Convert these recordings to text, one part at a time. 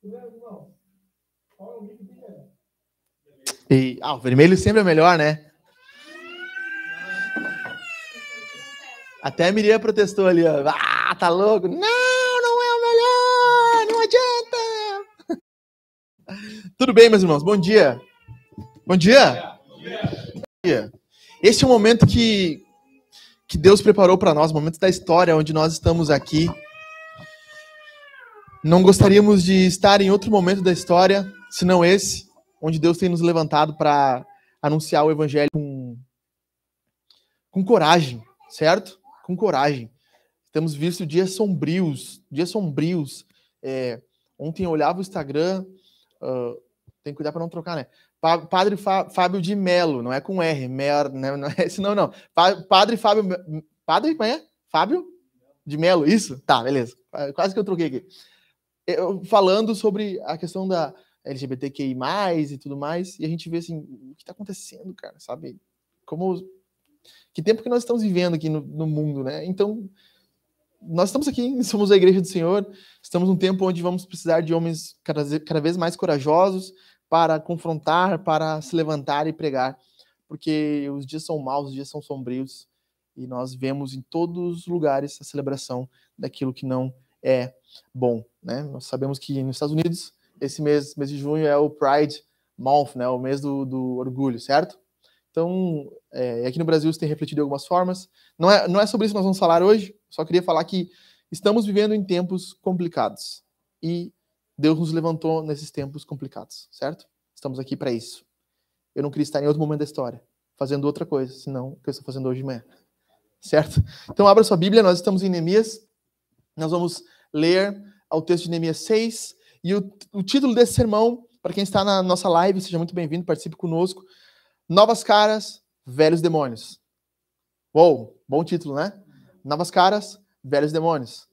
O vermelho sempre é melhor, né? Até a Miriam protestou ali, ó. Ah, tá louco? Não é o melhor! Não adianta! Tudo bem, meus irmãos? Bom dia! Bom dia! Bom dia! Este é o momento que Deus preparou para nós, o momento da história onde nós estamos aqui. Não gostaríamos de estar em outro momento da história, senão esse, onde Deus tem nos levantado para anunciar o evangelho com coragem, certo? Com coragem. Temos visto dias sombrios. Ontem eu olhava o Instagram, tem que cuidar para não trocar, né? Padre Fábio de Melo, não é com R, não é esse não. Padre Fábio, Padre, como é? Fábio de Melo, isso? Tá, beleza. Quase que eu troquei aqui. Falando sobre a questão da LGBTQI+, e tudo mais, e a gente vê assim, o que está acontecendo, cara, sabe? Que tempo que nós estamos vivendo aqui no mundo, né? Então, nós estamos aqui, somos a Igreja do Senhor, estamos num tempo onde vamos precisar de homens cada vez mais corajosos para confrontar, para se levantar e pregar, porque os dias são maus, os dias são sombrios, e nós vemos em todos os lugares a celebração daquilo que não é bom, né? Nós sabemos que nos Estados Unidos, esse mês de junho é o Pride Month, né? O mês do orgulho, certo? Então, aqui no Brasil isso tem refletido de algumas formas. Não é sobre isso que nós vamos falar hoje, só queria falar que estamos vivendo em tempos complicados. E Deus nos levantou nesses tempos complicados, certo? Estamos aqui para isso. Eu não queria estar em outro momento da história, fazendo outra coisa, senão o que eu estou fazendo hoje de manhã. Certo? Então, abra sua Bíblia, nós estamos em Neemias. Nós vamos ler o texto de Neemias 6. E o título desse sermão, para quem está na nossa live, seja muito bem-vindo, participe conosco. Novas caras, velhos demônios. Uou, bom título, né? Novas caras, velhos demônios.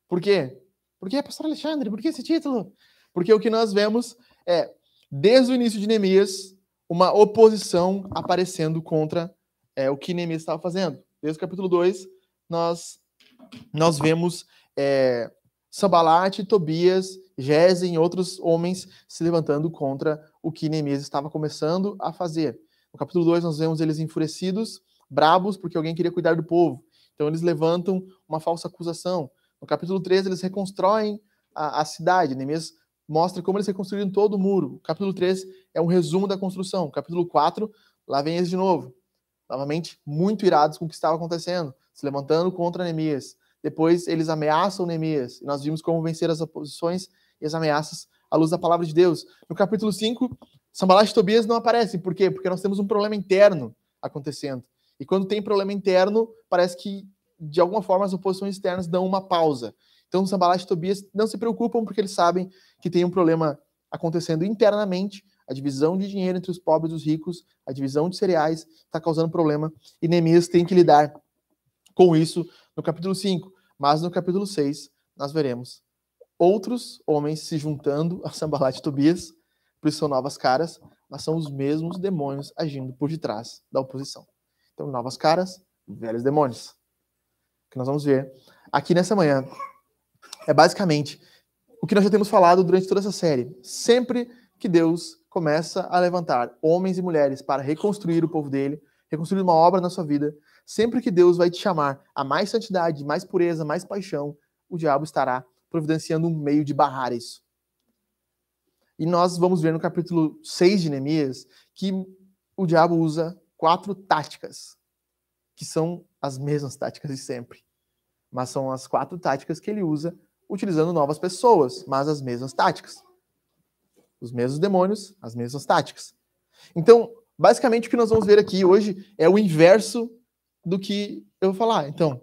Por quê? Por quê, pastor Alexandre? Por que esse título? Porque o que nós vemos é, desde o início de Neemias, uma oposição aparecendo contra o que Neemias estava fazendo. Desde o capítulo 2, nós vemos Sanbalate, Tobias, Gesem e outros homens se levantando contra o que Neemias estava começando a fazer. No capítulo 2, nós vemos eles enfurecidos, brabos, porque alguém queria cuidar do povo. Então, eles levantam uma falsa acusação. No capítulo 3, eles reconstroem a cidade. Neemias mostra como eles reconstruíram todo o muro. O capítulo 3 é um resumo da construção. O capítulo 4, lá vem eles de novo. Novamente, muito irados com o que estava acontecendo, se levantando contra Neemias. Depois, eles ameaçam Neemias. E nós vimos como vencer as oposições e as ameaças à luz da palavra de Deus. No capítulo 5, Sanbalate e Tobias não aparecem. Por quê? Porque nós temos um problema interno acontecendo. E quando tem problema interno, parece que, de alguma forma, as oposições externas dão uma pausa. Então, Sanbalate e Tobias não se preocupam porque eles sabem que tem um problema acontecendo internamente. A divisão de dinheiro entre os pobres e os ricos, a divisão de cereais está causando problema. E Neemias tem que lidar com isso no capítulo 5. Mas no capítulo 6, nós veremos outros homens se juntando a Sanbalate e Tobias, por isso são novas caras, mas são os mesmos demônios agindo por detrás da oposição. Então, novas caras, velhos demônios. O que nós vamos ver aqui nessa manhã é basicamente o que nós já temos falado durante toda essa série. Sempre que Deus começa a levantar homens e mulheres para reconstruir o povo dele, reconstruir uma obra na sua vida, sempre que Deus vai te chamar a mais santidade, mais pureza, mais paixão, o diabo estará providenciando um meio de barrar isso. E nós vamos ver no capítulo 6 de Neemias que o diabo usa 4 táticas, que são as mesmas táticas de sempre. Mas são as 4 táticas que ele usa utilizando novas pessoas, mas as mesmas táticas. Os mesmos demônios, as mesmas táticas. Então, basicamente o que nós vamos ver aqui hoje é o inverso do que eu vou falar. Então,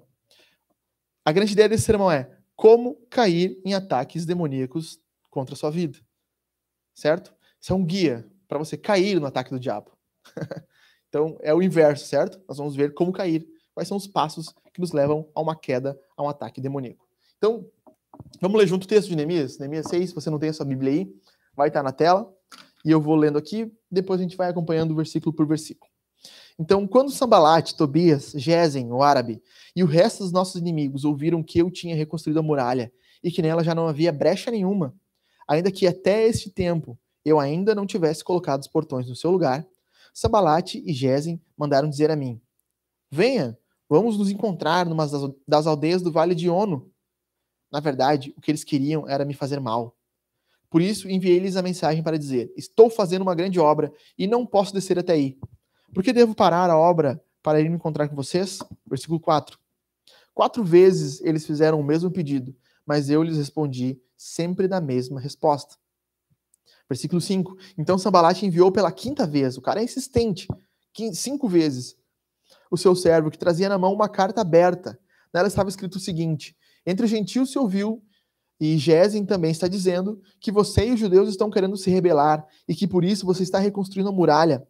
a grande ideia desse sermão é como cair em ataques demoníacos contra a sua vida. Certo? Isso é um guia para você cair no ataque do diabo. Então, é o inverso, certo? Nós vamos ver como cair, quais são os passos que nos levam a uma queda, a um ataque demoníaco. Então, vamos ler junto o texto de Neemias. Neemias 6, se você não tem a sua Bíblia aí, vai estar na tela. E eu vou lendo aqui, depois a gente vai acompanhando versículo por versículo. Então, quando Sanbalate, Tobias, Gesem, o árabe, e o resto dos nossos inimigos ouviram que eu tinha reconstruído a muralha e que nela já não havia brecha nenhuma, ainda que até este tempo eu ainda não tivesse colocado os portões no seu lugar, Sambalate e Gesem mandaram dizer a mim: venha, vamos nos encontrar numa das aldeias do Vale de Ono. Na verdade, o que eles queriam era me fazer mal. Por isso, enviei-lhes a mensagem para dizer: estou fazendo uma grande obra e não posso descer até aí. Por que devo parar a obra para ir me encontrar com vocês? Versículo 4. 4 vezes eles fizeram o mesmo pedido, mas eu lhes respondi sempre da mesma resposta. Versículo 5. Então Sambalate enviou pela 5ª vez, o cara é insistente, 5 vezes, o seu servo, que trazia na mão uma carta aberta. Nela estava escrito o seguinte: entre os gentios se ouviu, e Gesem também está dizendo, que você e os judeus estão querendo se rebelar, e que por isso você está reconstruindo a muralha.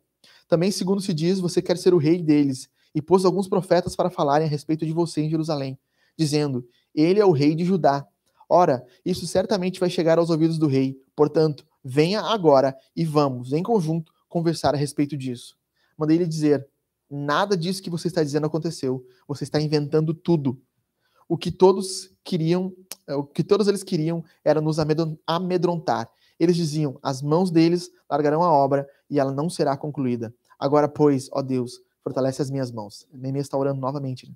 Também, segundo se diz, você quer ser o rei deles, e pôs alguns profetas para falarem a respeito de você em Jerusalém, dizendo: ele é o rei de Judá. Ora, isso certamente vai chegar aos ouvidos do rei. Portanto, venha agora e vamos, em conjunto, conversar a respeito disso. Mandei-lhe dizer: nada disso que você está dizendo aconteceu. Você está inventando tudo. O que todos eles queriam era nos amedrontar. Eles diziam: as mãos deles largarão a obra e ela não será concluída. Agora, pois, ó Deus, fortalece as minhas mãos. Neemias está orando novamente.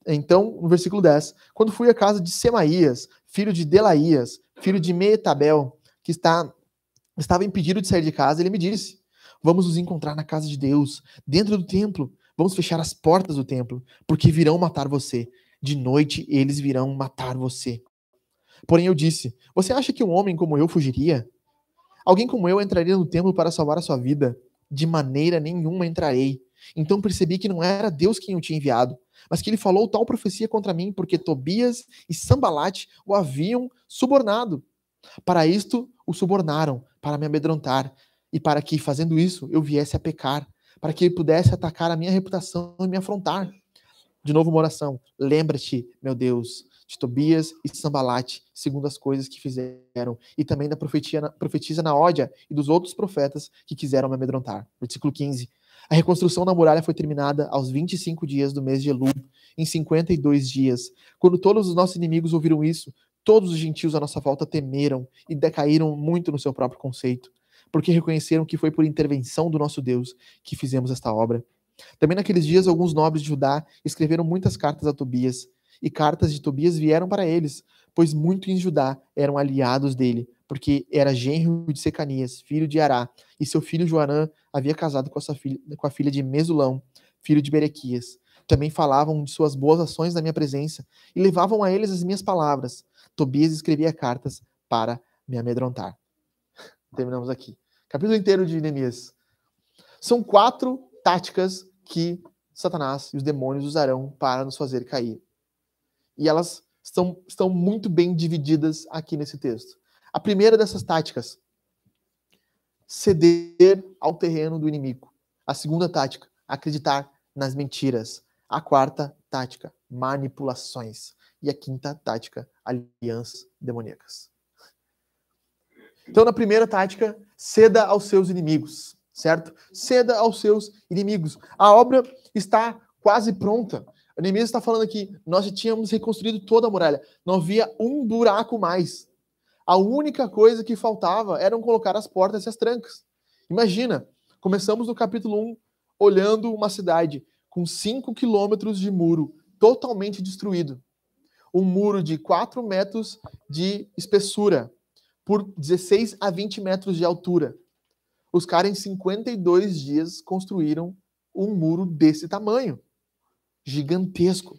Então, no versículo 10, quando fui à casa de Semaías, filho de Delaías, filho de Meetabel, que estava impedido de sair de casa, ele me disse: vamos nos encontrar na casa de Deus, dentro do templo. Vamos fechar as portas do templo, porque virão matar você. De noite eles virão matar você. Porém eu disse: você acha que um homem como eu fugiria? Alguém como eu entraria no templo para salvar a sua vida? De maneira nenhuma entrarei. Então percebi que não era Deus quem o tinha enviado, mas que ele falou tal profecia contra mim, porque Tobias e Sambalate o haviam subornado. Para isto o subornaram, para me amedrontar, e para que, fazendo isso, eu viesse a pecar, para que ele pudesse atacar a minha reputação e me afrontar. De novo uma oração: lembra-te, meu Deus, de Tobias e Sambalate, segundo as coisas que fizeram, e também da profetisa Naódia e dos outros profetas que quiseram me amedrontar. Versículo 15. A reconstrução da muralha foi terminada aos 25 dias do mês de Elul, em 52 dias. Quando todos os nossos inimigos ouviram isso, todos os gentios à nossa volta temeram e decaíram muito no seu próprio conceito, porque reconheceram que foi por intervenção do nosso Deus que fizemos esta obra. Também naqueles dias, alguns nobres de Judá escreveram muitas cartas a Tobias, e cartas de Tobias vieram para eles, pois muitos em Judá eram aliados dele, porque era genro de Secanias, filho de Ará, e seu filho Joanã havia casado com a filha de Mesulão, filho de Berequias. Também falavam de suas boas ações na minha presença, e levavam a eles as minhas palavras. Tobias escrevia cartas para me amedrontar. Terminamos aqui. Capítulo inteiro de Neemias. São 4 táticas que Satanás e os demônios usarão para nos fazer cair. E elas estão muito bem divididas aqui nesse texto. A primeira dessas táticas: ceder ao terreno do inimigo. A segunda tática: acreditar nas mentiras. A quarta tática: manipulações. E a quinta tática: alianças demoníacas. Então, na primeira tática, ceda aos seus inimigos, certo? Ceda aos seus inimigos. A obra está quase pronta. O Neemias está falando aqui: nós já tínhamos reconstruído toda a muralha. Não havia um buraco mais. A única coisa que faltava eram colocar as portas e as trancas. Imagina, começamos no capítulo 1 olhando uma cidade com 5 quilômetros de muro totalmente destruído. Um muro de 4 metros de espessura por 16 a 20 metros de altura. Os caras, em 52 dias, construíram um muro desse tamanho. Gigantesco.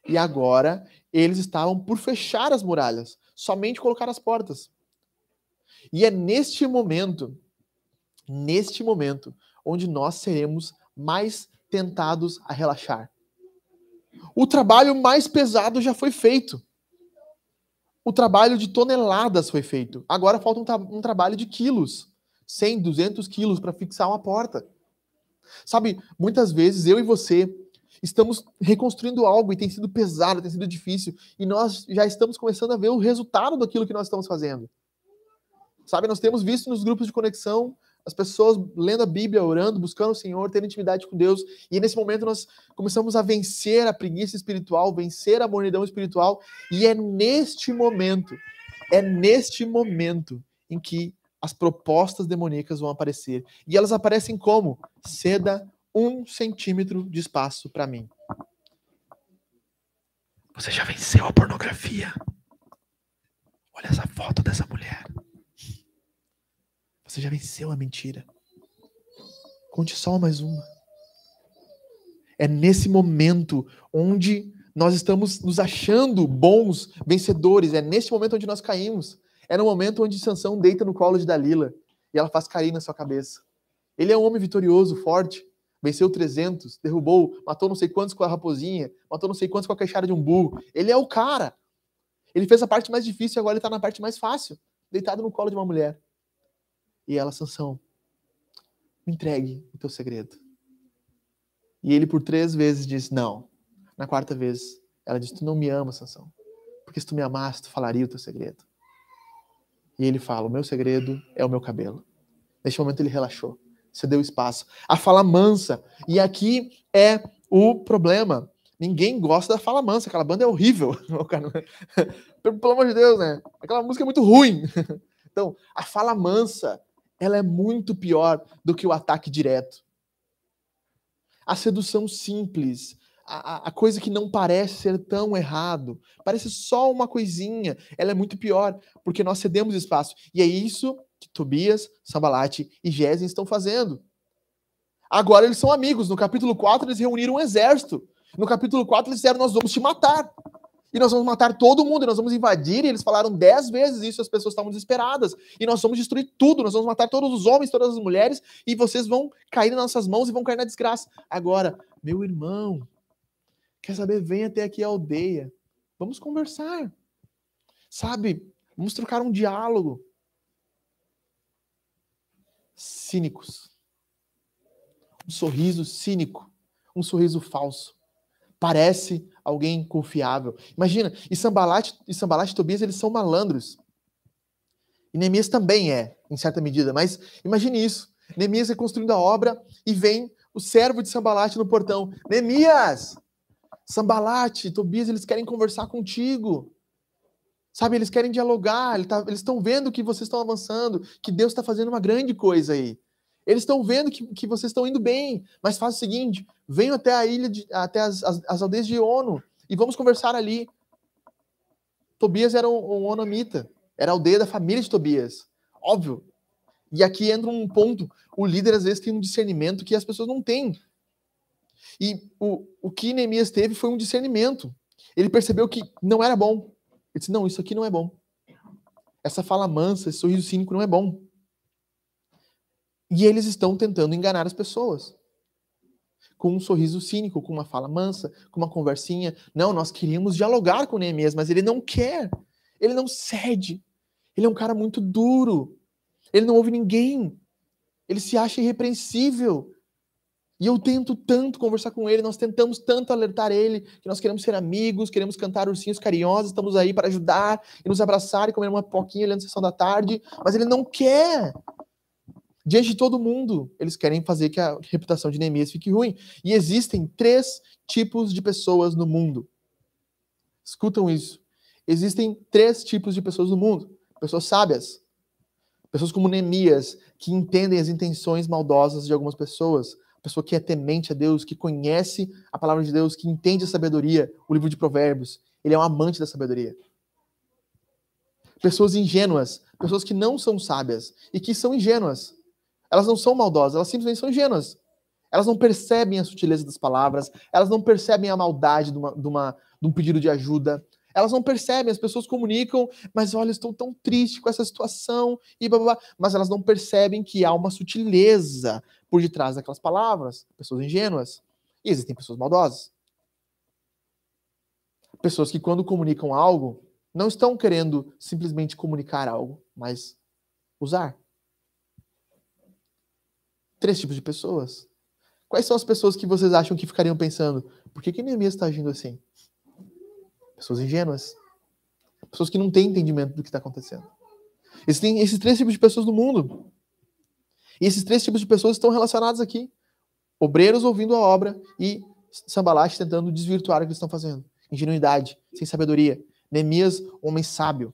E agora, eles estavam por fechar as muralhas, somente colocar as portas. E é neste momento, onde nós seremos mais tentados a relaxar. O trabalho mais pesado já foi feito. O trabalho de toneladas foi feito. Agora falta um trabalho de quilos. 100, 200 quilos para fixar uma porta. Sabe, muitas vezes eu e você estamos reconstruindo algo e tem sido pesado, tem sido difícil, e nós já estamos começando a ver o resultado daquilo que nós estamos fazendo. Sabe, nós temos visto nos grupos de conexão as pessoas lendo a Bíblia, orando, buscando o Senhor, tendo intimidade com Deus, e nesse momento nós começamos a vencer a preguiça espiritual, vencer a mornidão espiritual, e é neste momento É neste momento em que as propostas demoníacas vão aparecer. E elas aparecem como? Ceda 1 centímetro de espaço para mim. Você já venceu a pornografia. Olha essa foto dessa mulher. Você já venceu a mentira. Conte só mais uma. É nesse momento onde nós estamos nos achando bons vencedores. É nesse momento onde nós caímos. É no momento onde Sansão deita no colo de Dalila e ela faz carinho na sua cabeça. Ele é um homem vitorioso, forte. Venceu 300, derrubou, matou não sei quantos com a raposinha, matou não sei quantos com a queixada de um burro. Ele é o cara. Ele fez a parte mais difícil e agora ele está na parte mais fácil. Deitado no colo de uma mulher. E ela, Sansão, me entregue o teu segredo. E ele por 3 vezes diz não. Na 4ª vez, ela diz, tu não me amas, Sansão. Porque se tu me amasse, tu falaria o teu segredo. E ele fala, o meu segredo é o meu cabelo. Neste momento ele relaxou. Cedeu espaço. A fala mansa. E aqui é o problema. Ninguém gosta da fala mansa. Aquela banda é horrível. Pelo amor de Deus, né? Aquela música é muito ruim. Então, a fala mansa, ela é muito pior do que o ataque direto. A sedução simples, a coisa que não parece ser tão errado, parece só uma coisinha, ela é muito pior, porque nós cedemos espaço. E é isso que Tobias, Sanbalate e Gésem estão fazendo. Agora eles são amigos. No capítulo 4 eles reuniram um exército. No capítulo 4 eles disseram, nós vamos te matar. E nós vamos matar todo mundo, e nós vamos invadir, e eles falaram 10 vezes isso, as pessoas estavam desesperadas. E nós vamos destruir tudo, nós vamos matar todos os homens, todas as mulheres, e vocês vão cair nas nossas mãos e vão cair na desgraça. Agora, meu irmão, quer saber? Vem até aqui a aldeia. Vamos conversar. Sabe? Vamos trocar um diálogo. Cínicos. Um sorriso cínico. Um sorriso falso. Parece alguém confiável. Imagina, e Sanbalate e Tobias, eles são malandros. E Neemias também é, em certa medida, mas imagine isso. Neemias reconstruindo a obra e vem o servo de Sanbalate no portão. Neemias! Sanbalate, Tobias, eles querem conversar contigo. Sabe, eles querem dialogar, eles estão vendo que vocês estão avançando, que Deus está fazendo uma grande coisa aí. Eles estão vendo que vocês estão indo bem, mas faz o seguinte, venham até a ilha, até as aldeias de Ono, e vamos conversar ali. Tobias era um onamita, era a aldeia da família de Tobias, óbvio. E aqui entra um ponto, o líder às vezes tem um discernimento que as pessoas não têm. E o que Neemias teve foi um discernimento. Ele percebeu que não era bom. Ele disse, não, isso aqui não é bom. Essa fala mansa, esse sorriso cínico não é bom. E eles estão tentando enganar as pessoas. Com um sorriso cínico, com uma fala mansa, com uma conversinha. Não, nós queríamos dialogar com Neemias, mas ele não quer. Ele não cede. Ele é um cara muito duro. Ele não ouve ninguém. Ele se acha irrepreensível. E eu tento tanto conversar com ele, nós tentamos tanto alertar ele, que nós queremos ser amigos, queremos cantar ursinhos carinhosos, estamos aí para ajudar e nos abraçar e comer uma pipoquinha olhando a sessão da tarde, mas ele não quer. Diante de todo mundo, eles querem fazer que a reputação de Neemias fique ruim. E existem 3 tipos de pessoas no mundo. Escutam isso. Existem 3 tipos de pessoas no mundo. Pessoas sábias. Pessoas como Neemias, que entendem as intenções maldosas de algumas pessoas. Pessoa que é temente a Deus, que conhece a palavra de Deus, que entende a sabedoria, o livro de Provérbios. Ele é um amante da sabedoria. Pessoas ingênuas, pessoas que não são sábias e que são ingênuas. Elas não são maldosas, elas simplesmente são ingênuas. Elas não percebem a sutileza das palavras, elas não percebem a maldade de um pedido de ajuda. Elas não percebem, as pessoas comunicam, mas olha, estou tão triste com essa situação, e blá, blá, blá. Mas elas não percebem que há uma sutileza por detrás daquelas palavras. Pessoas ingênuas. E existem pessoas maldosas. Pessoas que quando comunicam algo, não estão querendo simplesmente comunicar algo, mas usar. 3 tipos de pessoas. Quais são as pessoas que vocês acham que ficariam pensando, por que Neemias está agindo assim? Pessoas ingênuas. Pessoas que não têm entendimento do que está acontecendo. Existem esses 3 tipos de pessoas no mundo. E esses 3 tipos de pessoas estão relacionados aqui. Obreiros ouvindo a obra e Sanbalate tentando desvirtuar o que eles estão fazendo. Ingenuidade, sem sabedoria. Neemias, homem sábio.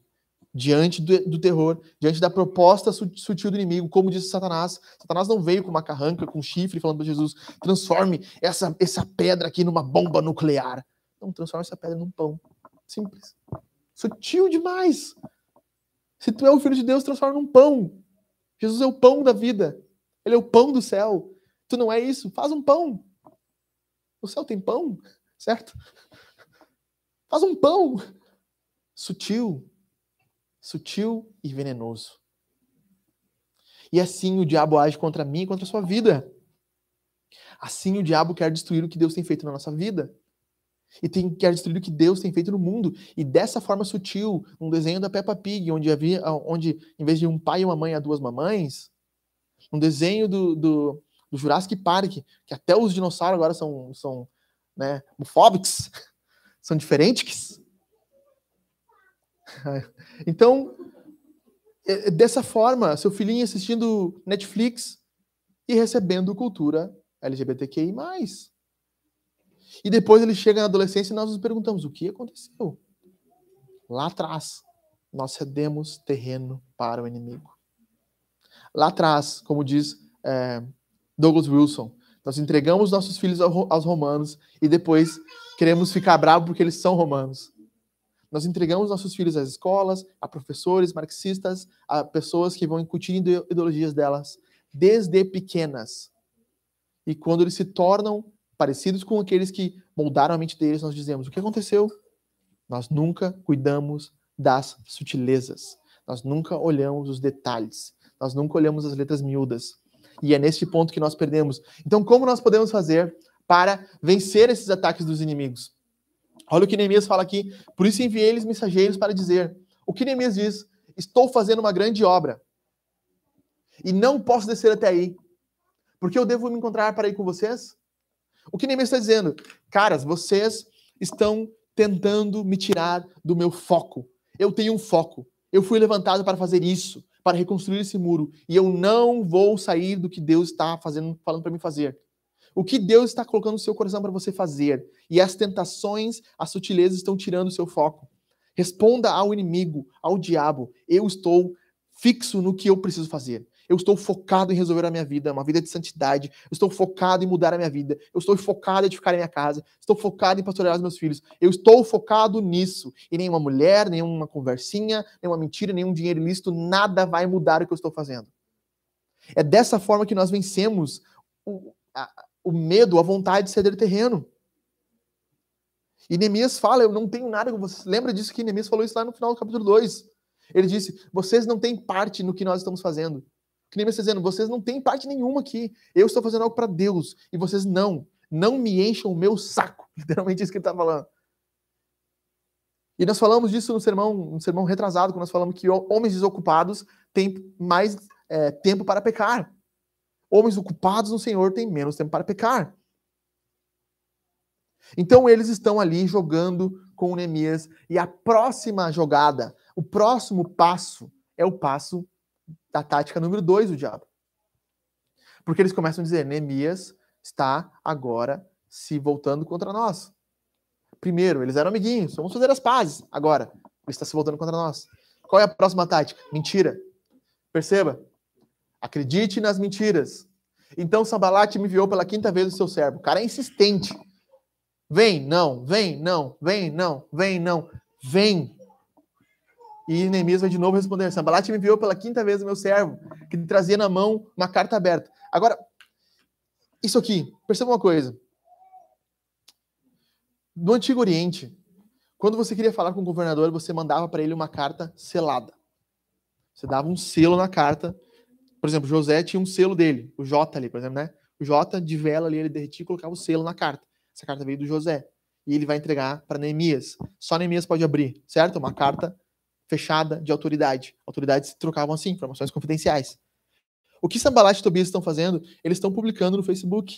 diante do terror, diante da proposta sutil do inimigo, como disse Satanás. Satanás não veio com uma carranca, com um chifre, falando para Jesus, transforme essa pedra aqui numa bomba nuclear. Não, transforma essa pedra num pão. Simples. Sutil demais. Se tu é o Filho de Deus, transforma num pão. Jesus é o pão da vida. Ele é o pão do céu. Tu não é isso? Faz um pão. O céu tem pão, certo? Faz um pão. Sutil e venenoso. E assim o diabo age contra mim e contra a sua vida. Assim o diabo quer destruir o que Deus tem feito na nossa vida. E quer destruir o que Deus tem feito no mundo. E dessa forma sutil, um desenho da Peppa Pig, onde em vez de um pai e uma mãe, há duas mamães, um desenho do Jurassic Park, que até os dinossauros agora são né, bufóbicos, são diferentes. Então, dessa forma, seu filhinho assistindo Netflix e recebendo cultura LGBTQI+. E depois ele chega na adolescência e nós nos perguntamos, o que aconteceu? Lá atrás, nós cedemos terreno para o inimigo. Lá atrás, como diz Douglas Wilson, nós entregamos nossos filhos aos romanos e depois queremos ficar bravos porque eles são romanos. Nós entregamos nossos filhos às escolas, a professores marxistas, a pessoas que vão incutindo ideologias delas desde pequenas. E quando eles se tornam parecidos com aqueles que moldaram a mente deles, nós dizemos, o que aconteceu? Nós nunca cuidamos das sutilezas. Nós nunca olhamos os detalhes. Nós nunca olhamos as letras miúdas. E é neste ponto que nós perdemos. Então, como nós podemos fazer para vencer esses ataques dos inimigos? Olha o que Neemias fala aqui. Por isso enviei eles mensageiros para dizer. O que Neemias diz? Estou fazendo uma grande obra. E não posso descer até aí. Porque eu devo me encontrar para ir com vocês? O que Neemias está dizendo? Caras, vocês estão tentando me tirar do meu foco. Eu tenho um foco. Eu fui levantado para fazer isso, para reconstruir esse muro. E eu não vou sair do que Deus está falando para mim fazer. O que Deus está colocando no seu coração para você fazer. E as tentações, as sutilezas estão tirando o seu foco. Responda ao inimigo, ao diabo. Eu estou fixo no que eu preciso fazer. Eu estou focado em resolver a minha vida, uma vida de santidade. Eu estou focado em mudar a minha vida. Eu estou focado em edificar a minha casa. Estou focado em pastorear os meus filhos. Eu estou focado nisso. E nenhuma mulher, nenhuma conversinha, nenhuma mentira, nenhum dinheiro ilícito, nada vai mudar o que eu estou fazendo. É dessa forma que nós vencemos o medo, a vontade de ceder terreno. E Neemias fala, eu não tenho nada com vocês. Lembra disso que Neemias falou isso lá no final do capítulo 2. Ele disse, vocês não têm parte no que nós estamos fazendo. Que Neemias está dizendo, vocês não têm parte nenhuma aqui. Eu estou fazendo algo para Deus. E vocês não me encham o meu saco. Literalmente isso que ele está falando. E nós falamos disso no sermão retrasado, quando nós falamos que homens desocupados têm mais tempo para pecar. Homens ocupados no Senhor têm menos tempo para pecar. Então eles estão ali jogando com o Neemias. E a próxima jogada, o próximo passo, é o passo da tática número 2 do diabo. Porque eles começam a dizer, Neemias está agora se voltando contra nós. Primeiro, eles eram amiguinhos, vamos fazer as pazes. Agora, ele está se voltando contra nós. Qual é a próxima tática? Mentira. Perceba. Acredite nas mentiras. Então Sanbalate me enviou pela 5ª vez o seu servo. O cara é insistente. Vem, não, vem, não, vem, não, vem, não, vem. E Neemias vai de novo responder, Sanbalate me enviou pela 5ª vez o meu servo, que trazia na mão uma carta aberta. Agora, isso aqui, perceba uma coisa. No Antigo Oriente, quando você queria falar com o governador, você mandava para ele uma carta selada. Você dava um selo na carta. Por exemplo, José tinha um selo dele, o J ali, por exemplo, né? O J de vela ali, ele derretia e colocava o selo na carta. Essa carta veio do José. E ele vai entregar para Neemias. Só Neemias pode abrir, certo? Uma carta fechada de autoridade. Autoridades se trocavam assim, informações confidenciais. O que Sanbalate e Tobias estão fazendo? Eles estão publicando no Facebook.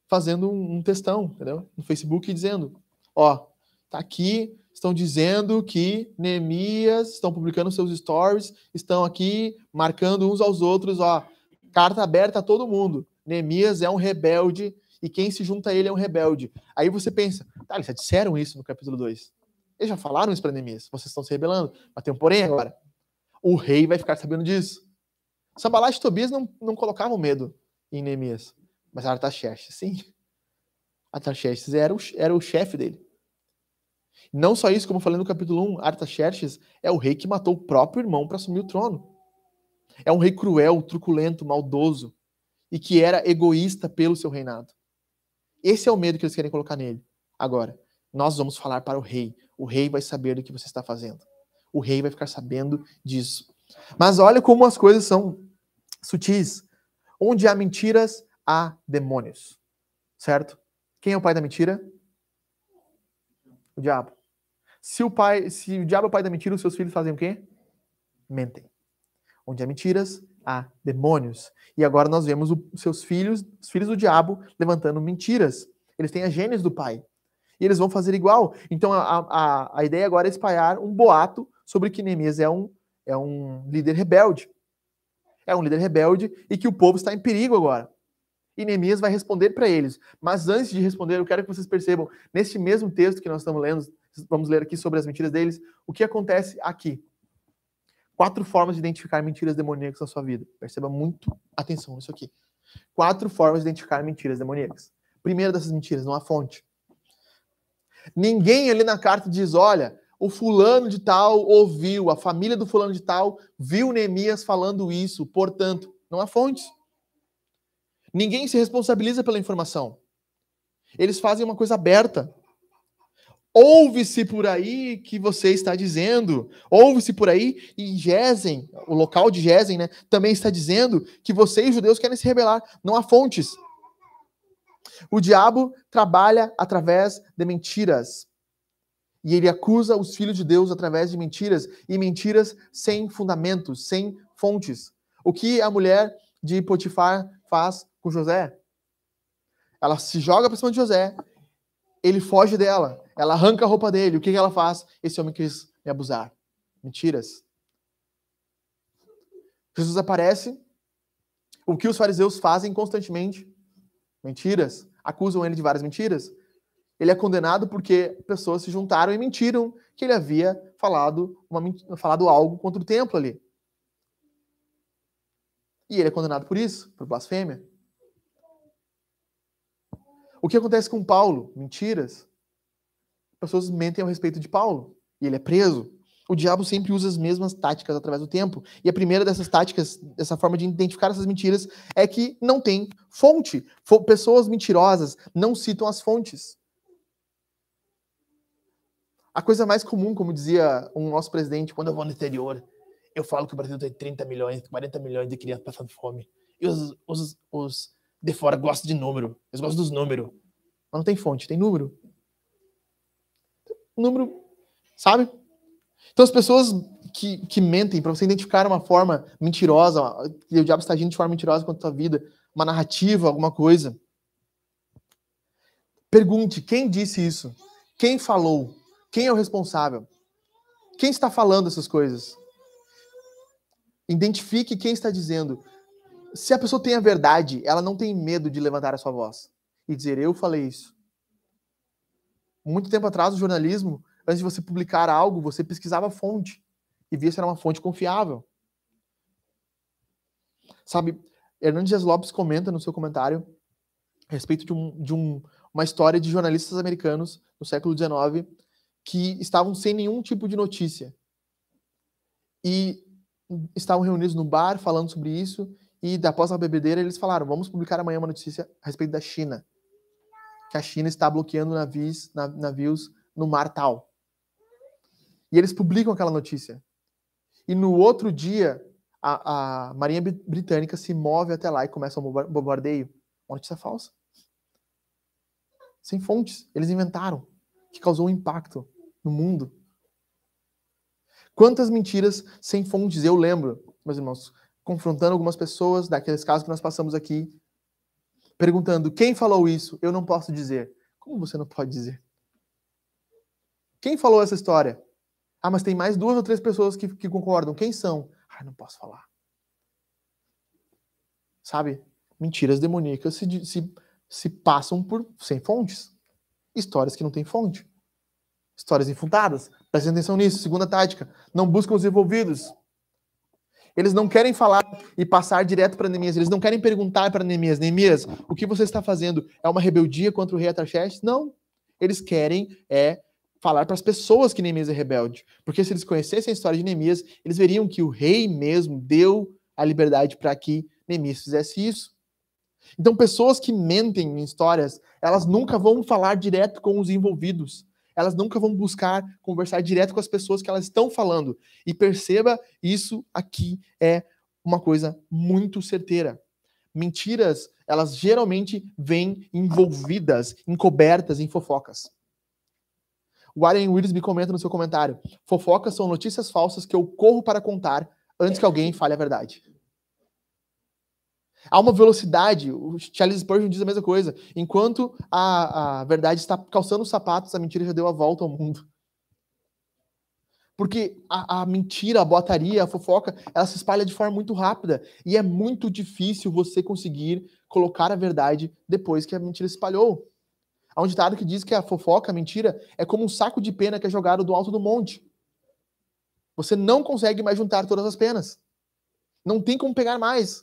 Fazendo um textão, entendeu? No Facebook dizendo, ó, tá aqui, estão dizendo que Neemias, estão publicando seus stories, estão aqui marcando uns aos outros, ó, carta aberta a todo mundo. Neemias é um rebelde e quem se junta a ele é um rebelde. Aí você pensa, tá, eles já disseram isso no capítulo 2. Eles já falaram isso para Neemias. Vocês estão se rebelando. Mas tem um porém agora. O rei vai ficar sabendo disso. Sanbalat e Tobias não colocavam medo em Neemias. Mas Artaxerxes, sim. Artaxerxes era o chefe dele. Não só isso, como eu falei no capítulo 1, Artaxerxes é o rei que matou o próprio irmão para assumir o trono. É um rei cruel, truculento, maldoso e que era egoísta pelo seu reinado. Esse é o medo que eles querem colocar nele. Agora, nós vamos falar para o rei. O rei vai saber do que você está fazendo. O rei vai ficar sabendo disso. Mas olha como as coisas são sutis. Onde há mentiras, há demônios. Certo? Quem é o pai da mentira? O diabo. Se o diabo é o pai da mentira, os seus filhos fazem o quê? Mentem. Onde há mentiras, há demônios. E agora nós vemos os seus filhos, os filhos do diabo, levantando mentiras. Eles têm a gênese do pai. E eles vão fazer igual. Então a ideia agora é espalhar um boato sobre que Neemias é um líder rebelde. É um líder rebelde e que o povo está em perigo agora. E Neemias vai responder para eles. Mas antes de responder, eu quero que vocês percebam, neste mesmo texto que nós estamos lendo, vamos ler aqui sobre as mentiras deles, o que acontece aqui. 4 formas de identificar mentiras demoníacas na sua vida. Perceba muito atenção nisso aqui. 4 formas de identificar mentiras demoníacas. Primeira dessas mentiras, não há fonte. Ninguém ali na carta diz, olha, o fulano de tal ouviu, a família do fulano de tal viu Neemias falando isso, portanto, não há fontes. Ninguém se responsabiliza pela informação. Eles fazem uma coisa aberta. Ouve-se por aí que você está dizendo, ouve-se por aí, e Gesem, o local de Gesem, né, também está dizendo que vocês, judeus, querem se rebelar. Não há fontes. O diabo trabalha através de mentiras. E ele acusa os filhos de Deus através de mentiras, e mentiras sem fundamentos, sem fontes. O que a mulher de Potifar faz com José? Ela se joga para cima de José, ele foge dela, ela arranca a roupa dele. O que ela faz? Esse homem quis me abusar. Mentiras. Jesus aparece. O que os fariseus fazem constantemente? Mentiras. Acusam ele de várias mentiras. Ele é condenado porque pessoas se juntaram e mentiram que ele havia falado algo contra o templo ali. E ele é condenado por isso, por blasfêmia. O que acontece com Paulo? Mentiras. Pessoas mentem a respeito de Paulo e ele é preso. O diabo sempre usa as mesmas táticas através do tempo. E a primeira dessas táticas, dessa forma de identificar essas mentiras, é que não tem fonte. Pessoas mentirosas não citam as fontes. A coisa mais comum, como dizia um nosso presidente, quando eu vou no exterior, eu falo que o Brasil tem 30 milhões, 40 milhões de crianças passando fome. E os de fora gostam de número. Eles gostam dos números. Mas não tem fonte, tem número. Número, sabe? Então as pessoas que mentem, para você identificar uma forma mentirosa, e o diabo está agindo de forma mentirosa contra a tua vida, uma narrativa, alguma coisa. Pergunte, quem disse isso? Quem falou? Quem é o responsável? Quem está falando essas coisas? Identifique quem está dizendo. Se a pessoa tem a verdade, ela não tem medo de levantar a sua voz e dizer, eu falei isso. Muito tempo atrás, no jornalismo, antes de você publicar algo, você pesquisava a fonte e via se era uma fonte confiável. Sabe, Hernandes Dias Lopes comenta no seu comentário a respeito de uma história de jornalistas americanos no século XIX que estavam sem nenhum tipo de notícia. E estavam reunidos no bar falando sobre isso e, após a bebedeira, eles falaram, vamos publicar amanhã uma notícia a respeito da China. Que a China está bloqueando navios no mar tal. E eles publicam aquela notícia. E no outro dia, a Marinha Britânica se move até lá e começa um bombardeio. Uma notícia falsa. Sem fontes. Eles inventaram. Que causou um impacto no mundo. Quantas mentiras sem fontes eu lembro, meus irmãos, confrontando algumas pessoas, daqueles casos que nós passamos aqui, perguntando, quem falou isso? Eu não posso dizer. Como você não pode dizer? Quem falou essa história? Ah, mas tem mais 2 ou 3 pessoas que concordam. Quem são? Ah, não posso falar. Sabe? Mentiras demoníacas se passam sem fontes. Histórias que não têm fonte. Histórias infundadas. Prestem atenção nisso. Segunda tática. Não buscam os envolvidos. Eles não querem falar e passar direto para Neemias. Eles não querem perguntar para Neemias: Neemias, o que você está fazendo? É uma rebeldia contra o rei Artaxerxes? Não. Eles querem falar para as pessoas que Neemias é rebelde. Porque se eles conhecessem a história de Neemias, eles veriam que o rei mesmo deu a liberdade para que Neemias fizesse isso. Então, pessoas que mentem em histórias, elas nunca vão falar direto com os envolvidos. Elas nunca vão buscar conversar direto com as pessoas que elas estão falando. E perceba, isso aqui é uma coisa muito certeira. Mentiras, elas geralmente vêm envolvidas, encobertas em fofocas. O Warren Willis me comenta no seu comentário: fofocas são notícias falsas que eu corro para contar antes que alguém fale a verdade. Há uma velocidade, o Charles Spurgeon diz a mesma coisa. Enquanto a verdade está calçando os sapatos, a mentira já deu a volta ao mundo. Porque a mentira, a boataria, a fofoca, ela se espalha de forma muito rápida. E é muito difícil você conseguir colocar a verdade depois que a mentira se espalhou. Há um ditado que diz que a fofoca, a mentira, é como um saco de pena que é jogado do alto do monte. Você não consegue mais juntar todas as penas. Não tem como pegar mais.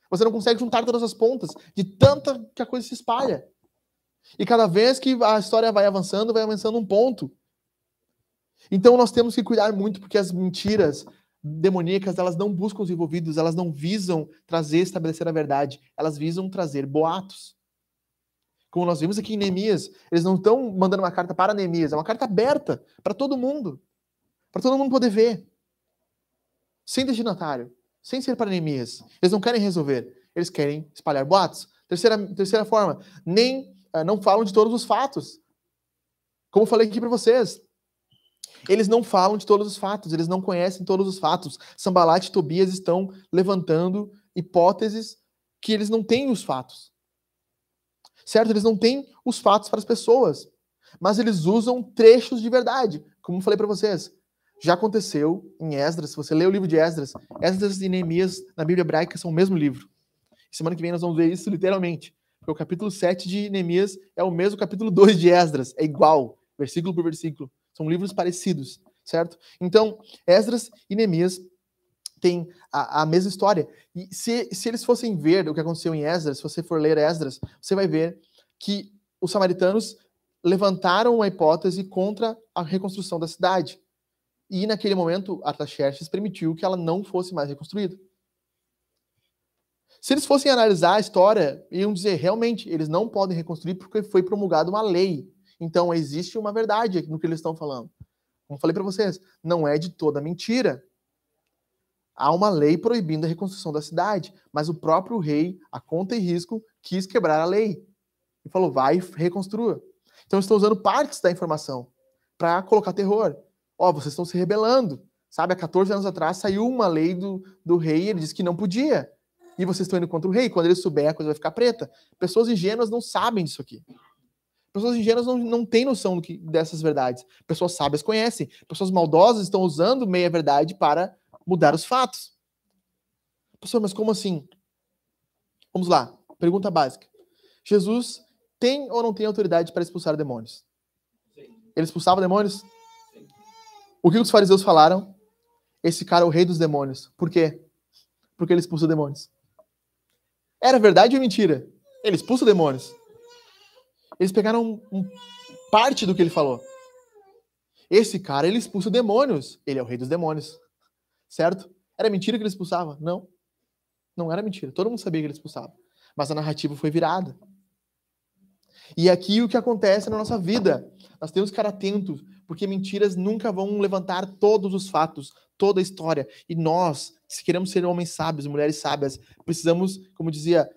Você não consegue juntar todas as pontas, de tanta que a coisa se espalha. E cada vez que a história vai avançando um ponto. Então nós temos que cuidar muito, porque as mentiras demoníacas, elas não buscam os envolvidos, elas não visam estabelecer a verdade, elas visam trazer boatos. Como nós vimos aqui em Neemias, eles não estão mandando uma carta para Neemias, é uma carta aberta para todo mundo poder ver. Sem destinatário. Sem ser para Neemias. Eles não querem resolver. Eles querem espalhar boatos. Terceira forma. Não falam de todos os fatos. Como eu falei aqui para vocês. Eles não falam de todos os fatos. Eles não conhecem todos os fatos. Sanbalat e Tobias estão levantando hipóteses que eles não têm os fatos. Certo? Eles não têm os fatos para as pessoas. Mas eles usam trechos de verdade. Como eu falei para vocês. Já aconteceu em Esdras, se você lê o livro de Esdras e Neemias na Bíblia hebraica são o mesmo livro. Semana que vem nós vamos ver isso literalmente. Porque o capítulo 7 de Neemias é o mesmo capítulo 2 de Esdras. É igual, versículo por versículo. São livros parecidos, certo? Então, Esdras e Neemias têm a mesma história. E se eles fossem ver o que aconteceu em Esdras, se você for ler Esdras, você vai ver que os samaritanos levantaram uma hipótese contra a reconstrução da cidade. E naquele momento, Artaxerxes permitiu que ela não fosse mais reconstruída. Se eles fossem analisar a história, iam dizer, realmente, eles não podem reconstruir porque foi promulgada uma lei. Então, existe uma verdade no que eles estão falando. Como eu falei para vocês, não é de toda mentira. Há uma lei proibindo a reconstrução da cidade, mas o próprio rei, a conta e risco, quis quebrar a lei. E falou, vai e reconstrua. Então, estão usando partes da informação para colocar terror. Vocês estão se rebelando. Sabe, há 14 anos atrás saiu uma lei do rei, ele disse que não podia. E vocês estão indo contra o rei. Quando ele souber, a coisa vai ficar preta. Pessoas ingênuas não sabem disso aqui. Pessoas ingênuas não têm noção dessas verdades. Pessoas sábias conhecem. Pessoas maldosas estão usando meia-verdade para mudar os fatos. Pastor, mas como assim? Vamos lá. Pergunta básica. Jesus tem ou não tem autoridade para expulsar demônios? Ele expulsava demônios? O que os fariseus falaram? Esse cara é o rei dos demônios. Por quê? Porque ele expulsa demônios. Era verdade ou mentira? Ele expulsa demônios. Eles pegaram parte do que ele falou. Esse cara, ele expulsa demônios. Ele é o rei dos demônios. Certo? Era mentira que ele expulsava? Não. Não era mentira. Todo mundo sabia que ele expulsava. Mas a narrativa foi virada. E aqui o que acontece na nossa vida? Nós temos que ficar atentos, porque mentiras nunca vão levantar todos os fatos, toda a história. E nós, se queremos ser homens sábios, mulheres sábias, precisamos, como dizia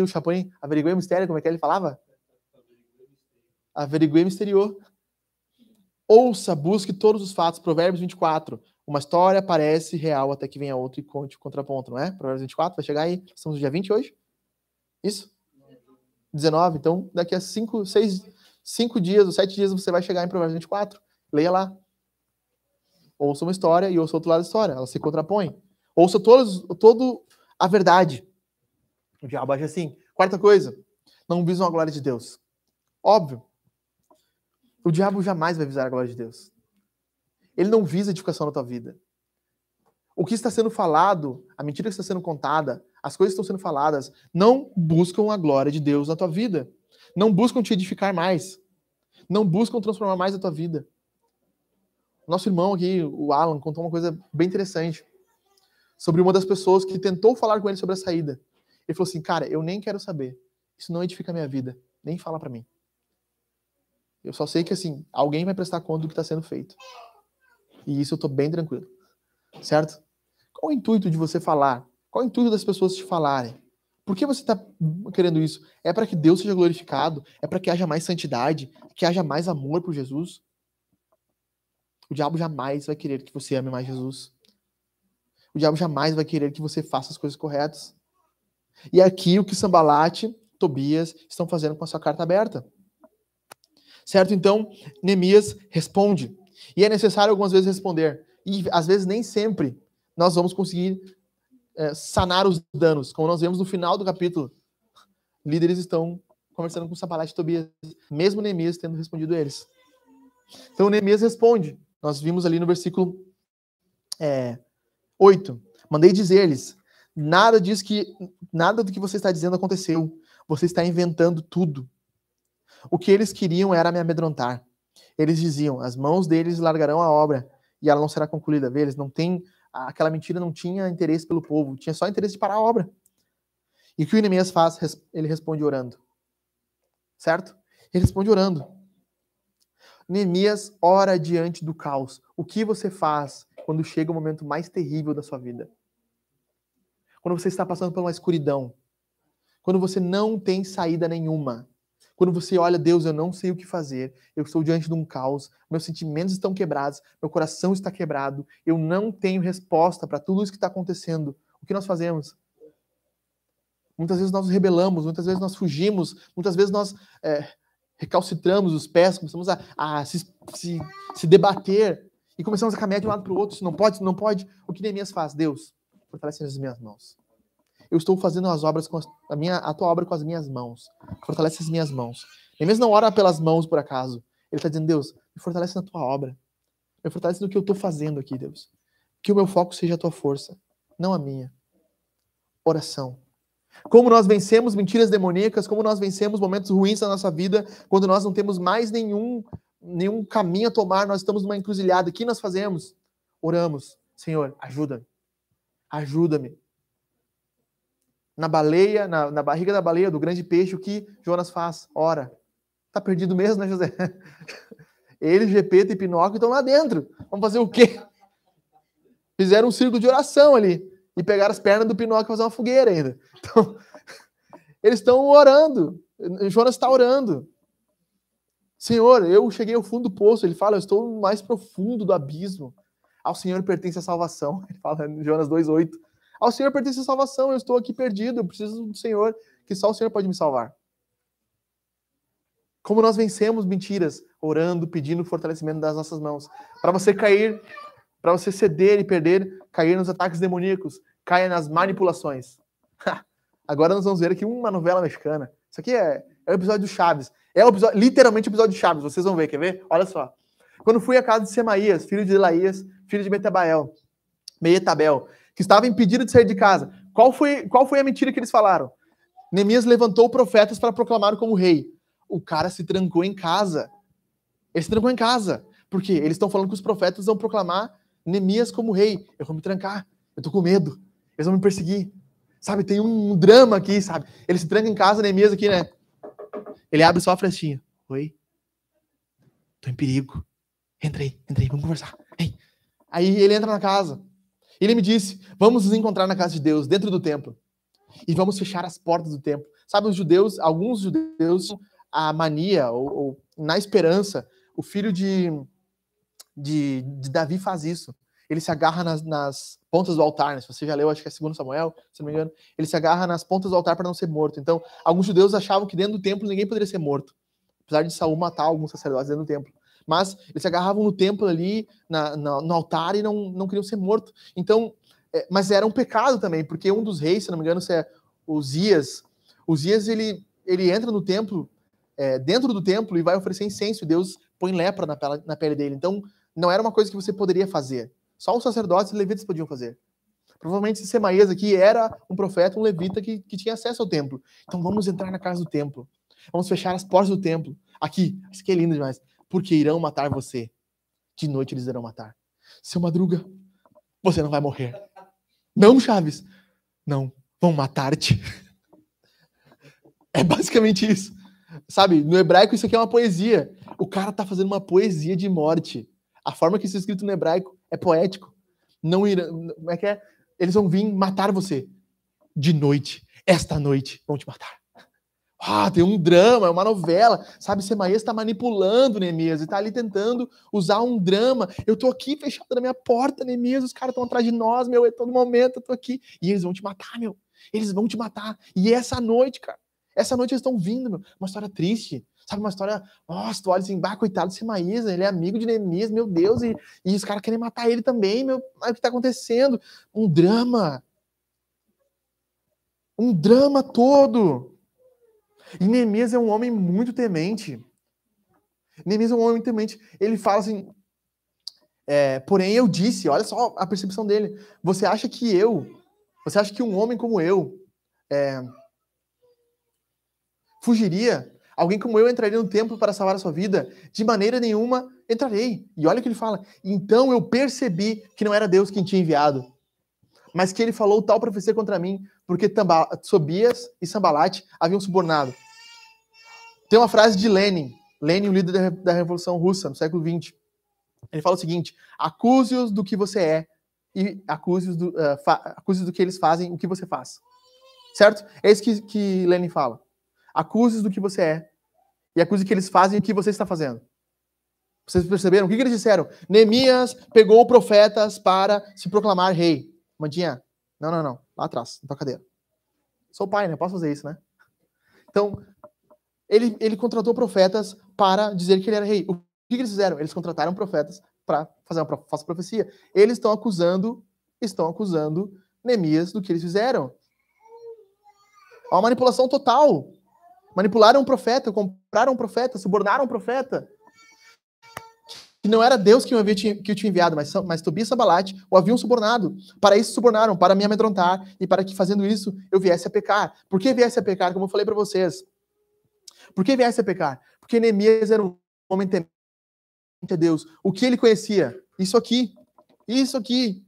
o Chapolin, averiguar o mistério, como é que ele falava? Averiguar mistério. Ouça, busque todos os fatos. Provérbios 24. Uma história parece real até que venha outra e conte o contraponto, não é? Provérbios 24, vai chegar aí. Estamos no dia 20 hoje? Isso? 19, então daqui a 5 dias ou 7 dias você vai chegar em Provérbios 24. Leia lá. Ouça uma história e ouça outro lado da história. Ela se contrapõe. Ouça toda a verdade. O diabo acha assim. Quarta coisa. Não visam a glória de Deus. Óbvio. O diabo jamais vai visar a glória de Deus. Ele não visa a edificação na tua vida. O que está sendo falado, a mentira que está sendo contada, as coisas que estão sendo faladas, não buscam a glória de Deus na tua vida. Não buscam te edificar mais. Não buscam transformar mais a tua vida. Nosso irmão aqui, o Alan, contou uma coisa bem interessante sobre uma das pessoas que tentou falar com ele sobre a saída. Ele falou assim, cara, eu nem quero saber. Isso não edifica a minha vida. Nem fala pra mim. Eu só sei que, assim, alguém vai prestar conta do que está sendo feito. E isso eu tô bem tranquilo. Certo? Qual o intuito de você falar? Qual o intuito das pessoas te falarem? Por que você está querendo isso? É para que Deus seja glorificado? É para que haja mais santidade? Que haja mais amor por Jesus? O diabo jamais vai querer que você ame mais Jesus. O diabo jamais vai querer que você faça as coisas corretas. E é aqui o que Sanbalate, Tobias estão fazendo com a sua carta aberta. Certo? Então, Neemias responde. E é necessário algumas vezes responder. E às vezes nem sempre nós vamos conseguir sanar os danos. Como nós vemos no final do capítulo. Líderes estão conversando com Sanbalate e Tobias, mesmo Neemias tendo respondido eles. Então Neemias responde. Nós vimos ali no versículo 8. Mandei dizer-lhes, nada do que você está dizendo aconteceu. Você está inventando tudo. O que eles queriam era me amedrontar. Eles diziam, as mãos deles largarão a obra e ela não será concluída. Vê, eles não têm, aquela mentira não tinha interesse pelo povo, tinha só interesse de parar a obra. E o que o Neemias faz? Ele responde orando. Certo? Ele responde orando. Neemias ora diante do caos. O que você faz quando chega o momento mais terrível da sua vida? Quando você está passando por uma escuridão. Quando você não tem saída nenhuma. Quando você olha, Deus, eu não sei o que fazer. Eu estou diante de um caos. Meus sentimentos estão quebrados. Meu coração está quebrado. Eu não tenho resposta para tudo isso que está acontecendo. O que nós fazemos? Muitas vezes nós nos rebelamos. Muitas vezes nós fugimos. Muitas vezes nós recalcitramos os pés. Começamos a se debater. E começamos a caminhar de um lado para o outro. Isso não pode, isso não pode. O que Neemias faz? Deus, fortalece as minhas mãos. Eu estou fazendo as obras a tua obra com as minhas mãos. Fortalece as minhas mãos. Neemias não ora pelas mãos por acaso. Ele está dizendo, Deus, me fortalece na tua obra. Me fortalece no que eu estou fazendo aqui, Deus. Que o meu foco seja a tua força, não a minha. Oração. Como nós vencemos mentiras demoníacas, como nós vencemos momentos ruins na nossa vida, quando nós não temos mais nenhum caminho a tomar, nós estamos numa encruzilhada. O que nós fazemos? Oramos. Senhor, ajuda-me. Ajuda-me. Na baleia, na barriga da baleia, do grande peixe, o que Jonas faz? Ora. Tá perdido mesmo, né, José? Ele, Gepeto e Pinóquio estão lá dentro. Vamos fazer o quê? Fizeram um círculo de oração ali. E pegaram as pernas do Pinóquio e fazer uma fogueira ainda. Então, eles estão orando. Jonas está orando. Senhor, eu cheguei ao fundo do poço. Ele fala, eu estou no mais profundo do abismo. Ao Senhor pertence a salvação. Ele fala em Jonas 2,8. Ao Senhor pertence a salvação, eu estou aqui perdido, eu preciso do Senhor, que só o Senhor pode me salvar. Como nós vencemos mentiras? Orando, pedindo fortalecimento das nossas mãos. Para você cair, para você ceder e perder, cair nos ataques demoníacos, caia nas manipulações. Agora nós vamos ver aqui uma novela mexicana. Isso aqui é o episódio do Chaves. É literalmente o episódio de Chaves, vocês vão ver, quer ver? Olha só. Quando fui à casa de Semaías, filho de Elaías, filho de Meetabel, que estava impedido de sair de casa. Qual foi a mentira que eles falaram? Neemias levantou profetas para proclamar como rei. O cara se trancou em casa. Ele se trancou em casa. Por quê? Eles estão falando que os profetas vão proclamar Neemias como rei. Eu vou me trancar. Eu tô com medo. Eles vão me perseguir. Sabe, tem um drama aqui, sabe? Ele se tranca em casa, Neemias aqui, né? Ele abre só a frestinha. Oi? Tô em perigo. Entra aí, vamos conversar. Ei. Aí ele entra na casa. Ele me disse, vamos nos encontrar na casa de Deus, dentro do templo. E vamos fechar as portas do templo. Sabe, alguns judeus, a mania, ou na esperança, o filho de Davi faz isso. Ele se agarra nas pontas do altar, né? Se você já leu, acho que é 2 Samuel, se não me engano. Ele se agarra nas pontas do altar para não ser morto. Então, alguns judeus achavam que dentro do templo ninguém poderia ser morto. Apesar de Saul matar alguns sacerdotes dentro do templo. Mas eles se agarravam no templo ali, no altar, e não queriam ser mortos. Então, mas era um pecado também, porque um dos reis, se não me engano, se é Uzias, ele entra no templo, dentro do templo, e vai oferecer incenso. E Deus põe lepra na pele dele. Então, não era uma coisa que você poderia fazer. Só os sacerdotes e levitas podiam fazer. Provavelmente Semaías aqui era um profeta, um levita que tinha acesso ao templo. Então vamos entrar na casa do templo. Vamos fechar as portas do templo. Aqui, isso aqui é lindo demais. Porque irão matar você. De noite eles irão matar. Seu Madruga, você não vai morrer. Não, Chaves. Não, vão matar-te. É basicamente isso. Sabe, no hebraico isso aqui é uma poesia. O cara tá fazendo uma poesia de morte. A forma que isso é escrito no hebraico é poético. Não irão... Como é que é? Eles vão vir matar você. De noite. Esta noite vão te matar. Tem um drama, é uma novela. Sabe, Semaías está manipulando Neemias e está ali tentando usar um drama. Eu tô aqui fechado na minha porta, Neemias, os caras estão atrás de nós, meu, a todo momento eu tô aqui. E eles vão te matar, meu. Eles vão te matar. E essa noite, cara, essa noite eles estão vindo, meu. Uma história triste. Sabe, uma história... Nossa, tu olha assim, coitado de Semaías, ele é amigo de Neemias, meu Deus, e os caras querem matar ele também, meu. Olha o que tá acontecendo. Um drama. Um drama todo. E Neemias é um homem muito temente. Neemias é um homem muito temente. Ele fala assim, porém eu disse, olha só a percepção dele. Você acha que um homem como eu fugiria? Alguém como eu entraria no templo para salvar a sua vida? De maneira nenhuma entrarei. E olha o que ele fala. Então eu percebi que não era Deus quem tinha enviado, mas que ele falou tal profecia contra mim, porque Tobias e Sanbalate haviam subornado. Tem uma frase de Lenin, o líder da Revolução Russa, no século XX. Ele fala o seguinte: acuse-os do que você é e acuse-os do que eles fazem, o que você faz. Certo? É isso que Lenin fala. Acuse-os do que você é e acuse o que eles fazem e o que você está fazendo. Vocês perceberam? O que eles disseram? Neemias pegou profetas para se proclamar rei. Mandinha, não. Lá atrás, na tua cadeira. Sou pai, né? Posso fazer isso, né? Então, ele contratou profetas para dizer que ele era rei. O que eles fizeram? Eles contrataram profetas para fazer uma falsa profecia. Eles estão acusando Neemias do que eles fizeram. Uma manipulação total. Manipularam um profeta, compraram um profeta, subornaram um profeta. Que não era Deus que o tinha enviado, mas Tobias e Sanbalate o haviam subornado. Para isso subornaram, para me amedrontar e para que fazendo isso eu viesse a pecar. Por que viesse a pecar? Como eu falei para vocês. Por que viesse a pecar? Porque Neemias era um homem temente a Deus. O que ele conhecia? Isso aqui. Isso aqui.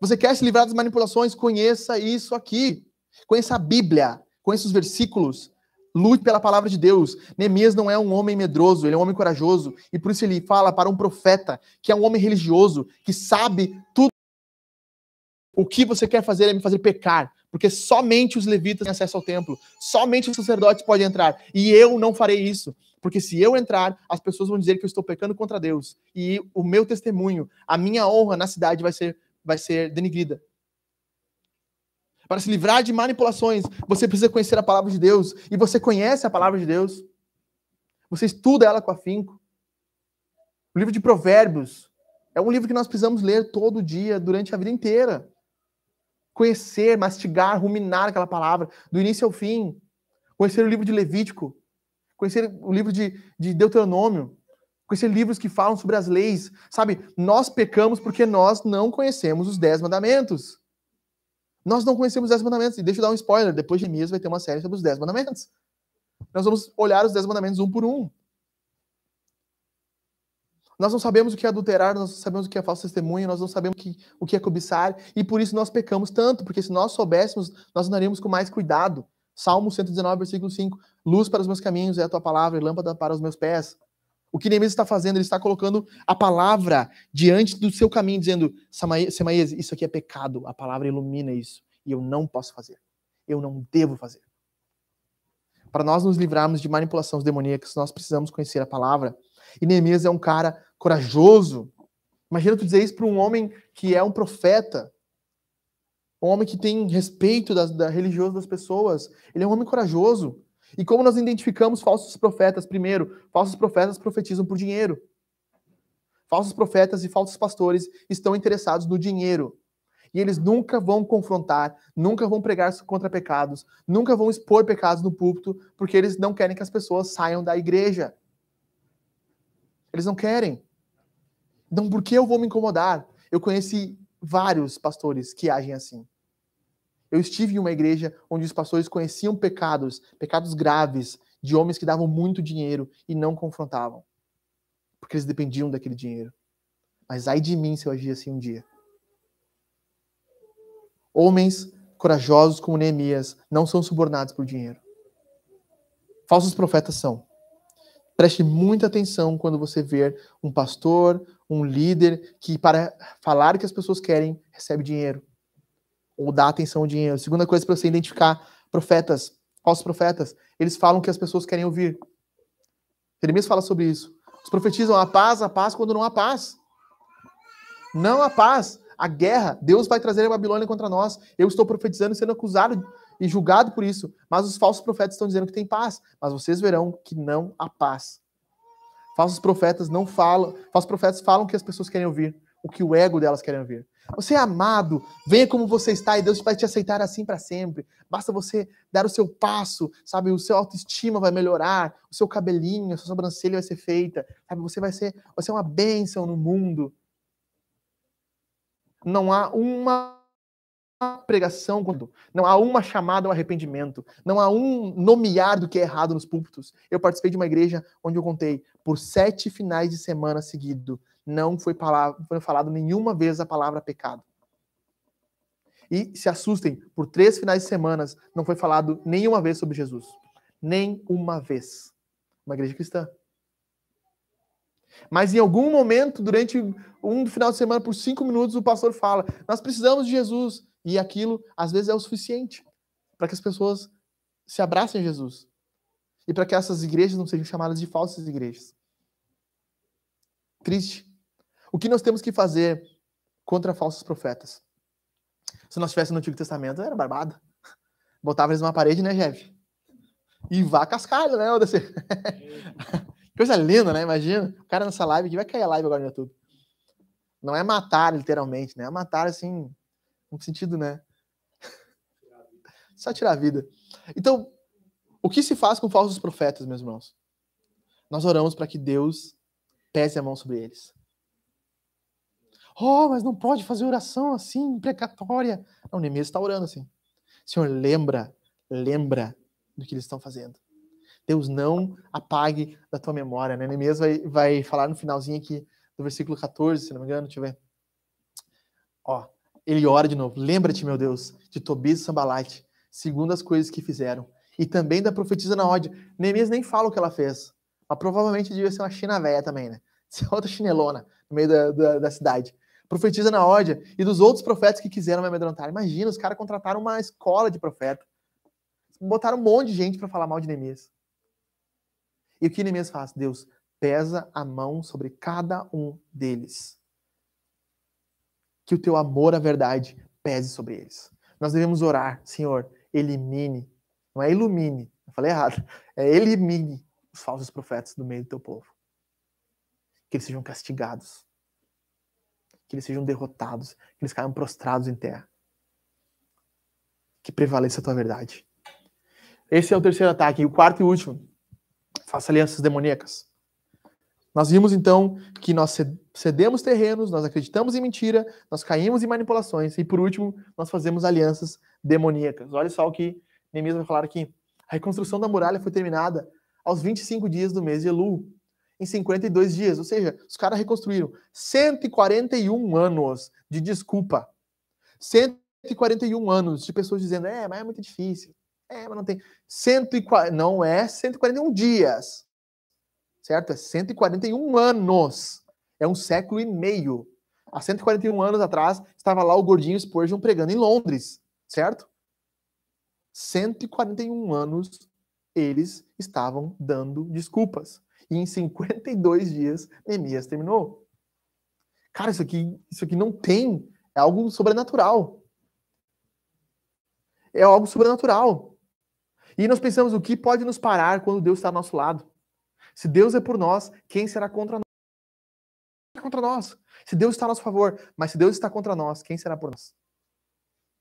Você quer se livrar das manipulações? Conheça isso aqui. Conheça a Bíblia. Conheça os versículos. Lute pela palavra de Deus. Neemias não é um homem medroso, ele é um homem corajoso. E por isso ele fala para um profeta, que é um homem religioso, que sabe tudo. O que você quer fazer é me fazer pecar. Porque somente os levitas têm acesso ao templo. Somente os sacerdotes podem entrar. E eu não farei isso. Porque se eu entrar, as pessoas vão dizer que eu estou pecando contra Deus. E o meu testemunho, a minha honra na cidade vai ser denigrida. Para se livrar de manipulações, você precisa conhecer a palavra de Deus. E você conhece a palavra de Deus. Você estuda ela com afinco. O livro de Provérbios é um livro que nós precisamos ler todo dia, durante a vida inteira. Conhecer, mastigar, ruminar aquela palavra, do início ao fim. Conhecer o livro de Levítico. Conhecer o livro de Deuteronômio. Conhecer livros que falam sobre as leis. Sabe, nós pecamos porque nós não conhecemos os 10 mandamentos. Nós não conhecemos os 10 mandamentos. E deixa eu dar um spoiler. Depois de Neemias vai ter uma série sobre os 10 mandamentos. Nós vamos olhar os 10 mandamentos um por um. Nós não sabemos o que é adulterar, nós não sabemos o que é falso testemunho, nós não sabemos o que é cobiçar. E por isso nós pecamos tanto. Porque se nós soubéssemos, nós andaríamos com mais cuidado. Salmo 119, versículo 5. Luz para os meus caminhos é a tua palavra e lâmpada para os meus pés. O que Neemias está fazendo? Ele está colocando a palavra diante do seu caminho, dizendo: Semaías, isso aqui é pecado, a palavra ilumina isso, e eu não posso fazer, eu não devo fazer. Para nós nos livrarmos de manipulações demoníacas, nós precisamos conhecer a palavra. E Neemias é um cara corajoso. Imagina tu dizer isso para um homem que é um profeta, um homem que tem respeito da religioso das pessoas. Ele é um homem corajoso. E como nós identificamos falsos profetas? Primeiro, falsos profetas profetizam por dinheiro. Falsos profetas e falsos pastores estão interessados no dinheiro. E eles nunca vão confrontar, nunca vão pregar contra pecados, nunca vão expor pecados no púlpito, porque eles não querem que as pessoas saiam da igreja. Eles não querem. Então, por que eu vou me incomodar? Eu conheci vários pastores que agem assim. Eu estive em uma igreja onde os pastores conheciam pecados graves, de homens que davam muito dinheiro e não confrontavam. Porque eles dependiam daquele dinheiro. Mas ai de mim se eu agir assim um dia. Homens corajosos como Neemias não são subornados por dinheiro. Falsos profetas são. Preste muita atenção quando você ver um pastor, um líder que para falar o que as pessoas querem, recebe dinheiro. Ou dá atenção ao dinheiro. Segunda coisa para você identificar profetas, falsos profetas, eles falam o que as pessoas querem ouvir. Jeremias fala sobre isso. Eles profetizam a paz quando não há paz. Não há paz. A guerra, Deus vai trazer a Babilônia contra nós. Eu estou profetizando e sendo acusado e julgado por isso. Mas os falsos profetas estão dizendo que tem paz. Mas vocês verão que não há paz. Falsos profetas não falam. Falsos profetas falam o que as pessoas querem ouvir. O que o ego delas querem ouvir. Você é amado. Venha como você está e Deus vai te aceitar assim para sempre. Basta você dar o seu passo, sabe? O seu autoestima vai melhorar. O seu cabelinho, a sua sobrancelha vai ser feita. Sabe? Você vai ser uma bênção no mundo. Não há uma pregação, não há uma chamada ao arrependimento, não há um nomear do que é errado nos púlpitos. Eu participei de uma igreja onde eu contei, por 7 finais de semana seguidos, não foi falado nenhuma vez a palavra pecado. E se assustem, por 3 finais de semana não foi falado nenhuma vez sobre Jesus. Nem uma vez. Uma igreja cristã. Mas em algum momento, durante um final de semana, por 5 minutos, o pastor fala, nós precisamos de Jesus. E aquilo, às vezes, é o suficiente para que as pessoas se abracem a Jesus. E para que essas igrejas não sejam chamadas de falsas igrejas. Triste. O que nós temos que fazer contra falsos profetas? Se nós estivéssemos no Antigo Testamento, era barbado. Botava eles numa parede, né, Jeff? E vá cascalho, né, Odacir? Coisa linda, né? Imagina. O cara nessa live aqui, vai cair a live agora no YouTube. Não é matar, literalmente, né? É matar, assim, no sentido, né? Só tirar a vida. Então, o que se faz com falsos profetas, meus irmãos? Nós oramos para que Deus pese a mão sobre eles. Oh, mas não pode fazer oração assim, imprecatória. Não, Neemias está orando assim. Senhor, lembra do que eles estão fazendo. Deus, não apague da tua memória, né? Neemias vai falar no finalzinho aqui do versículo 14, se não me engano, deixa eu ver. Ó, ele ora de novo. Lembra-te, meu Deus, de Tobias e Sambalate, segundo as coisas que fizeram. E também da profetisa Naode. Neemias nem fala o que ela fez. Mas provavelmente devia ser uma china véia também, né? Ser outra chinelona no meio da cidade. Profetiza Naode e dos outros profetas que quiseram me amedrontar. Imagina, os caras contrataram uma escola de profeta. Botaram um monte de gente para falar mal de Neemias. E o que Neemias faz? Deus pesa a mão sobre cada um deles. Que o teu amor à verdade pese sobre eles. Nós devemos orar, Senhor, elimine, não é ilumine, eu falei errado, é elimine os falsos profetas do meio do teu povo. Que eles sejam castigados. Que eles sejam derrotados, que eles caiam prostrados em terra. Que prevaleça a tua verdade. Esse é o terceiro ataque. E o quarto e último. Faça alianças demoníacas. Nós vimos, então, que nós cedemos terrenos, nós acreditamos em mentira, nós caímos em manipulações e, por último, nós fazemos alianças demoníacas. Olha só o que Neemias vai falar aqui. A reconstrução da muralha foi terminada aos 25 dias do mês de Elul, em 52 dias. Ou seja, os caras reconstruíram 141 anos de desculpa. 141 anos de pessoas dizendo, mas é muito difícil. Mas não tem. Não é 141 dias. Certo? É 141 anos. É um século e meio. Há 141 anos atrás, estava lá o gordinho Spurgeon pregando em Londres. Certo? 141 anos, eles estavam dando desculpas. E em 52 dias, Neemias terminou. Cara, isso aqui não tem. É algo sobrenatural. É algo sobrenatural. E nós pensamos, o que pode nos parar quando Deus está ao nosso lado? Se Deus é por nós, quem será contra nós? Contra nós. Se Deus está a nosso favor, mas se Deus está contra nós, quem será por nós?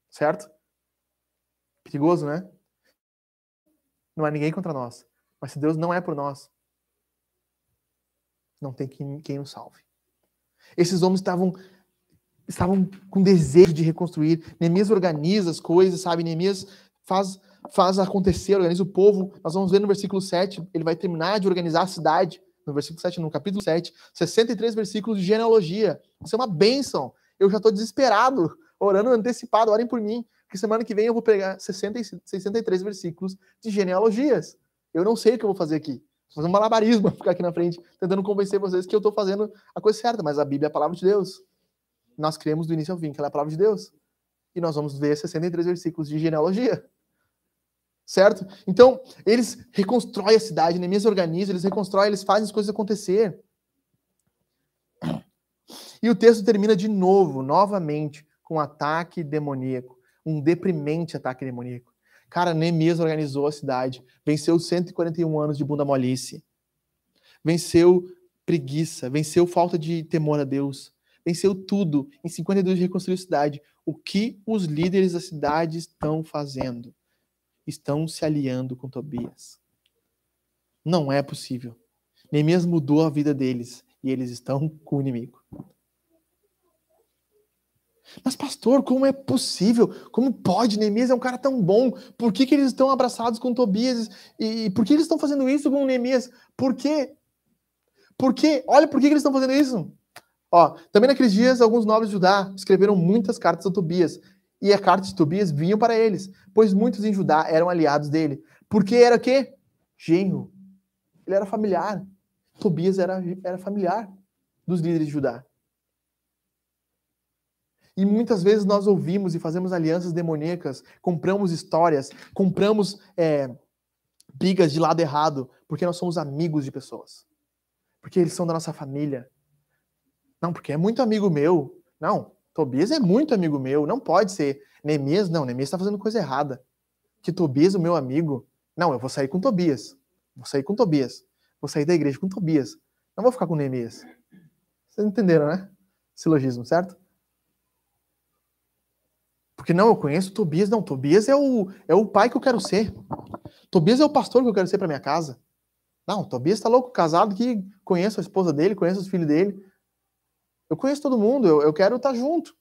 Certo? Perigoso, né? Não há ninguém contra nós. Mas se Deus não é por nós, não tem quem nos salve. Esses homens estavam com desejo de reconstruir. Neemias organiza as coisas, sabe? Neemias faz acontecer, organiza o povo. Nós vamos ver no versículo 7, ele vai terminar de organizar a cidade. No versículo 7, no capítulo 7, 63 versículos de genealogia. Isso é uma bênção. Eu já estou desesperado, orando antecipado, orem por mim, porque semana que vem eu vou pegar 63 versículos de genealogias. Eu não sei o que eu vou fazer aqui. Vou fazer um malabarismo, ficar aqui na frente, tentando convencer vocês que eu estou fazendo a coisa certa, mas a Bíblia é a palavra de Deus. Nós cremos do início ao fim que ela é a palavra de Deus. E nós vamos ver 63 versículos de genealogia. Certo? Então, eles reconstroem a cidade, Neemias organiza, eles reconstroem, eles fazem as coisas acontecer. E o texto termina de novo, novamente, com um ataque demoníaco. Um deprimente ataque demoníaco. Cara, Neemias organizou a cidade, venceu 141 anos de bunda molice, venceu preguiça, venceu falta de temor a Deus, venceu tudo. Em 52 reconstruiu a cidade. O que os líderes da cidade estão fazendo? Estão se aliando com Tobias. Não é possível. Neemias mudou a vida deles e eles estão com o inimigo. Mas pastor, como é possível? Como pode? Neemias é um cara tão bom. Por que eles estão abraçados com Tobias? E por que eles estão fazendo isso com Neemias? Por quê? Por quê? Olha por que eles estão fazendo isso. Ó, também naqueles dias, alguns nobres de Judá escreveram muitas cartas a Tobias. E as cartas de Tobias vinham para eles, pois muitos em Judá eram aliados dele. Porque era o quê? Genro. Ele era familiar. Tobias era familiar dos líderes de Judá. E muitas vezes nós ouvimos e fazemos alianças demoníacas, compramos histórias, compramos brigas de lado errado, porque nós somos amigos de pessoas. Porque eles são da nossa família. Não, porque é muito amigo meu. Não, Tobias é muito amigo meu. Não pode ser. Neemias, não, Neemias está fazendo coisa errada. Que Tobias, o meu amigo. Não, eu vou sair com Tobias. Vou sair com Tobias. Vou sair da igreja com Tobias. Não vou ficar com Neemias. Vocês entenderam, né? Silogismo, certo? Porque não, eu conheço Tobias. Não, Tobias é o pai que eu quero ser. Tobias é o pastor que eu quero ser para minha casa. Não, Tobias está louco, casado, que conheço a esposa dele, conheço os filhos dele. Eu conheço todo mundo, eu quero estar junto.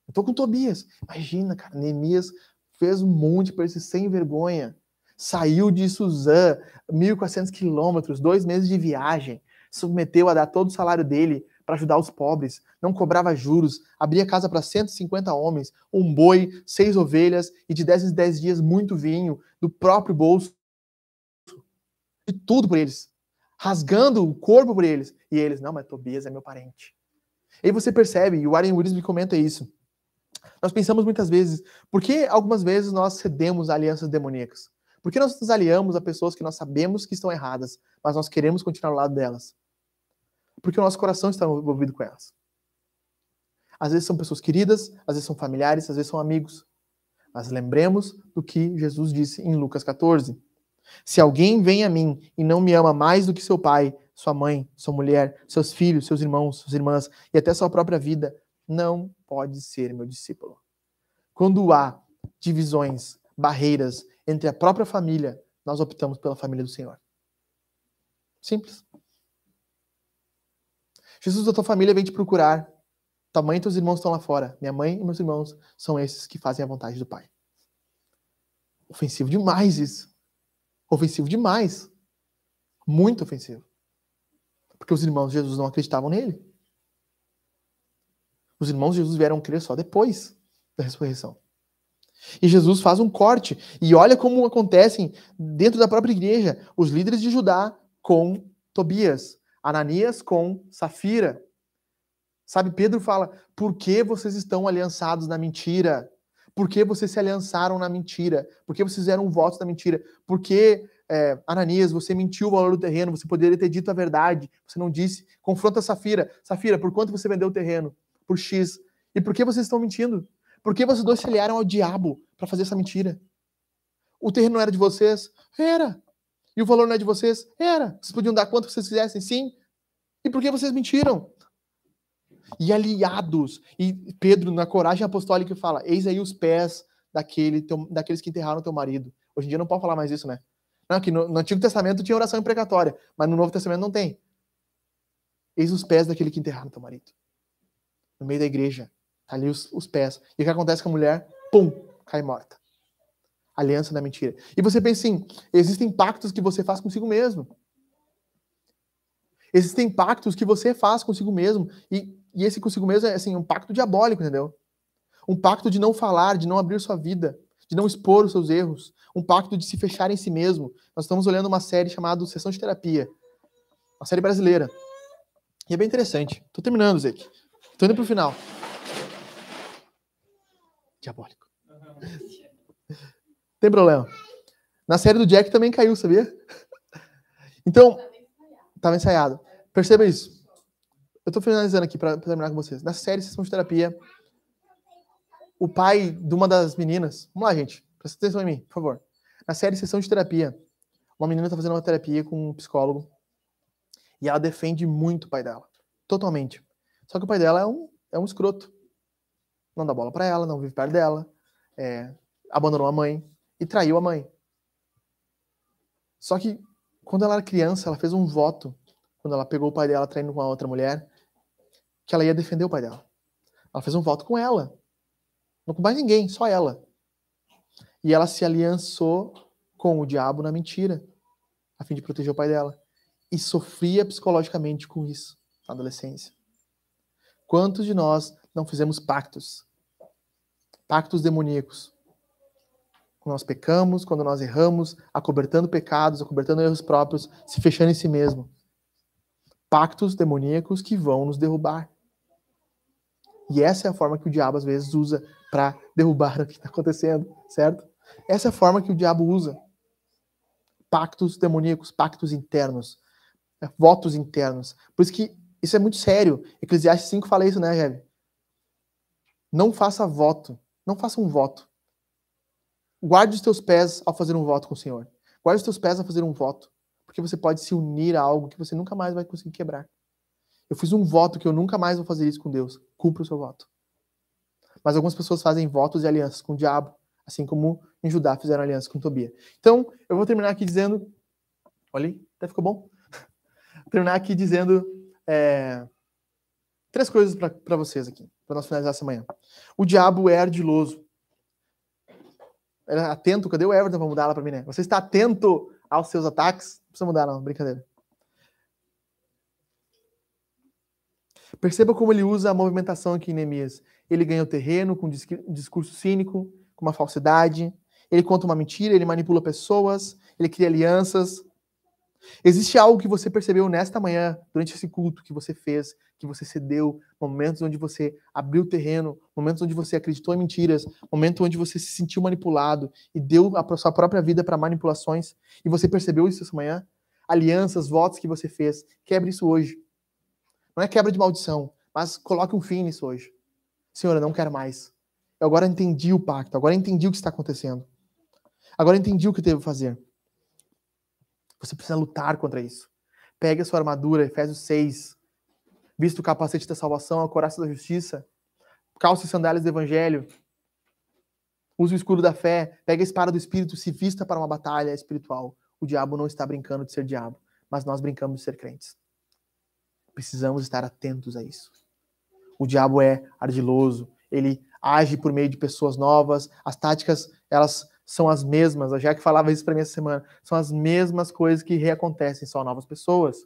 Eu tô com Tobias. Imagina, cara, Neemias fez um monte para esse sem vergonha. Saiu de Suzã, 1.400 quilômetros, 2 meses de viagem. Submeteu a dar todo o salário dele para ajudar os pobres. Não cobrava juros. Abria casa para 150 homens. Um boi, 6 ovelhas e de 10 em 10 dias muito vinho do próprio bolso. De tudo por eles. Rasgando o corpo por eles. E eles, não, mas Tobias é meu parente. E aí você percebe, e o Warren Willis me comenta isso. Nós pensamos muitas vezes, por que algumas vezes nós cedemos a alianças demoníacas? Por que nós nos aliamos a pessoas que nós sabemos que estão erradas, mas nós queremos continuar ao lado delas? Porque o nosso coração está envolvido com elas. Às vezes são pessoas queridas, às vezes são familiares, às vezes são amigos. Mas lembremos do que Jesus disse em Lucas 14. Se alguém vem a mim e não me ama mais do que seu pai, sua mãe, sua mulher, seus filhos, seus irmãos, suas irmãs e até sua própria vida, não pode ser meu discípulo. Quando há divisões, barreiras entre a própria família, nós optamos pela família do Senhor. Simples. Jesus da tua família vem te procurar. Tua mãe e teus irmãos estão lá fora. Minha mãe e meus irmãos são esses que fazem a vontade do Pai. Ofensivo demais isso. Ofensivo demais. Muito ofensivo. Porque os irmãos de Jesus não acreditavam nele. Os irmãos de Jesus vieram crer só depois da ressurreição. E Jesus faz um corte. E olha como acontecem dentro da própria igreja. Os líderes de Judá com Tobias. Ananias com Safira. Sabe, Pedro fala, por que vocês estão aliançados na mentira? Por que vocês se aliançaram na mentira? Por que vocês fizeram um voto da mentira? Por que, Ananias, você mentiu o valor do terreno? Você poderia ter dito a verdade. Você não disse. Confronta Safira. Safira, por quanto você vendeu o terreno? Por X. E por que vocês estão mentindo? Por que vocês dois se aliaram ao diabo para fazer essa mentira? O terreno não era de vocês? Era. E o valor não é de vocês? Era. Vocês podiam dar quanto vocês quisessem? Sim. E por que vocês mentiram? E aliados. E Pedro, na coragem apostólica, fala, eis aí os pés daqueles que enterraram teu marido. Hoje em dia não pode falar mais isso, né? Não, que no Antigo Testamento tinha oração imprecatória, mas no Novo Testamento não tem. Eis os pés daquele que enterraram teu marido. No meio da igreja. Tá ali os pés. E o que acontece com a mulher? Pum! Cai morta. Aliança da mentira. E você pensa assim, existem pactos que você faz consigo mesmo. Existem pactos que você faz consigo mesmo. E esse consigo mesmo é assim, um pacto diabólico, entendeu? Um pacto de não falar, de não abrir sua vida, de não expor os seus erros. Um pacto de se fechar em si mesmo. Nós estamos olhando uma série chamada Sessão de Terapia. Uma série brasileira. E é bem interessante. Tô terminando, Zeke. Tô indo pro final. Diabólico. Tem problema. Na série do Jack também caiu, sabia? Então, estava ensaiado. Perceba isso. Eu tô finalizando aqui para terminar com vocês. Na série Sessão de Terapia, o pai de uma das meninas... Vamos lá, gente. Presta atenção em mim, por favor. Na série Sessão de Terapia, uma menina tá fazendo uma terapia com um psicólogo e ela defende muito o pai dela. Totalmente. Só que o pai dela é um escroto. Não dá bola para ela, não vive perto dela, abandonou a mãe e traiu a mãe. Só que, quando ela era criança, ela fez um voto, quando ela pegou o pai dela traindo com a outra mulher, que ela ia defender o pai dela. Ela fez um voto com ela. Não com mais ninguém, só ela. E ela se aliançou com o diabo na mentira, a fim de proteger o pai dela. E sofria psicologicamente com isso, na adolescência. Quantos de nós não fizemos pactos? Pactos demoníacos. Quando nós pecamos, quando nós erramos, acobertando pecados, acobertando erros próprios, se fechando em si mesmo. Pactos demoníacos que vão nos derrubar. E essa é a forma que o diabo às vezes usa para derrubar o que está acontecendo, certo? Essa é a forma que o diabo usa. Pactos demoníacos, pactos internos, votos internos. Por isso que isso é muito sério. Eclesiastes 5 fala isso, né, Jeve? Não faça voto. Não faça um voto. Guarde os teus pés ao fazer um voto com o Senhor. Guarde os teus pés ao fazer um voto. Porque você pode se unir a algo que você nunca mais vai conseguir quebrar. Eu fiz um voto que eu nunca mais vou fazer isso com Deus. Cumpra o seu voto. Mas algumas pessoas fazem votos e alianças com o diabo. Assim como em Judá fizeram aliança com Tobia. Então, eu vou terminar aqui dizendo... Olha aí, até ficou bom. Vou terminar aqui dizendo... 3 coisas para vocês aqui. Para nós finalizar essa manhã. O diabo é ardiloso. Atento, cadê o Everton para mudar lá para mim, né? Você está atento aos seus ataques? Não precisa mudar, não, brincadeira. Perceba como ele usa a movimentação aqui em Neemias. Ele ganha o terreno com um discurso cínico, com uma falsidade. Ele conta uma mentira, ele manipula pessoas, ele cria alianças. Existe algo que você percebeu nesta manhã, durante esse culto que você fez, que você cedeu, momentos onde você abriu o terreno, momentos onde você acreditou em mentiras, momentos onde você se sentiu manipulado e deu a sua própria vida para manipulações, e você percebeu isso essa manhã? Alianças, votos que você fez, quebre isso hoje. Não é quebra de maldição, mas coloque um fim nisso hoje. Senhor, eu não quero mais. Eu agora entendi o pacto, agora entendi o que está acontecendo. Agora entendi o que eu devo fazer. Você precisa lutar contra isso. Pegue a sua armadura, Efésios 6. Vista o capacete da salvação, a couraça da justiça. Calce sandálias do evangelho. Use o escudo da fé. Pegue a espada do Espírito, se vista para uma batalha espiritual. O diabo não está brincando de ser diabo, mas nós brincamos de ser crentes. Precisamos estar atentos a isso. O diabo é ardiloso. Ele age por meio de pessoas novas. As táticas, elas são as mesmas. A Jack falava isso para mim essa semana. São as mesmas coisas que reacontecem. Só novas pessoas,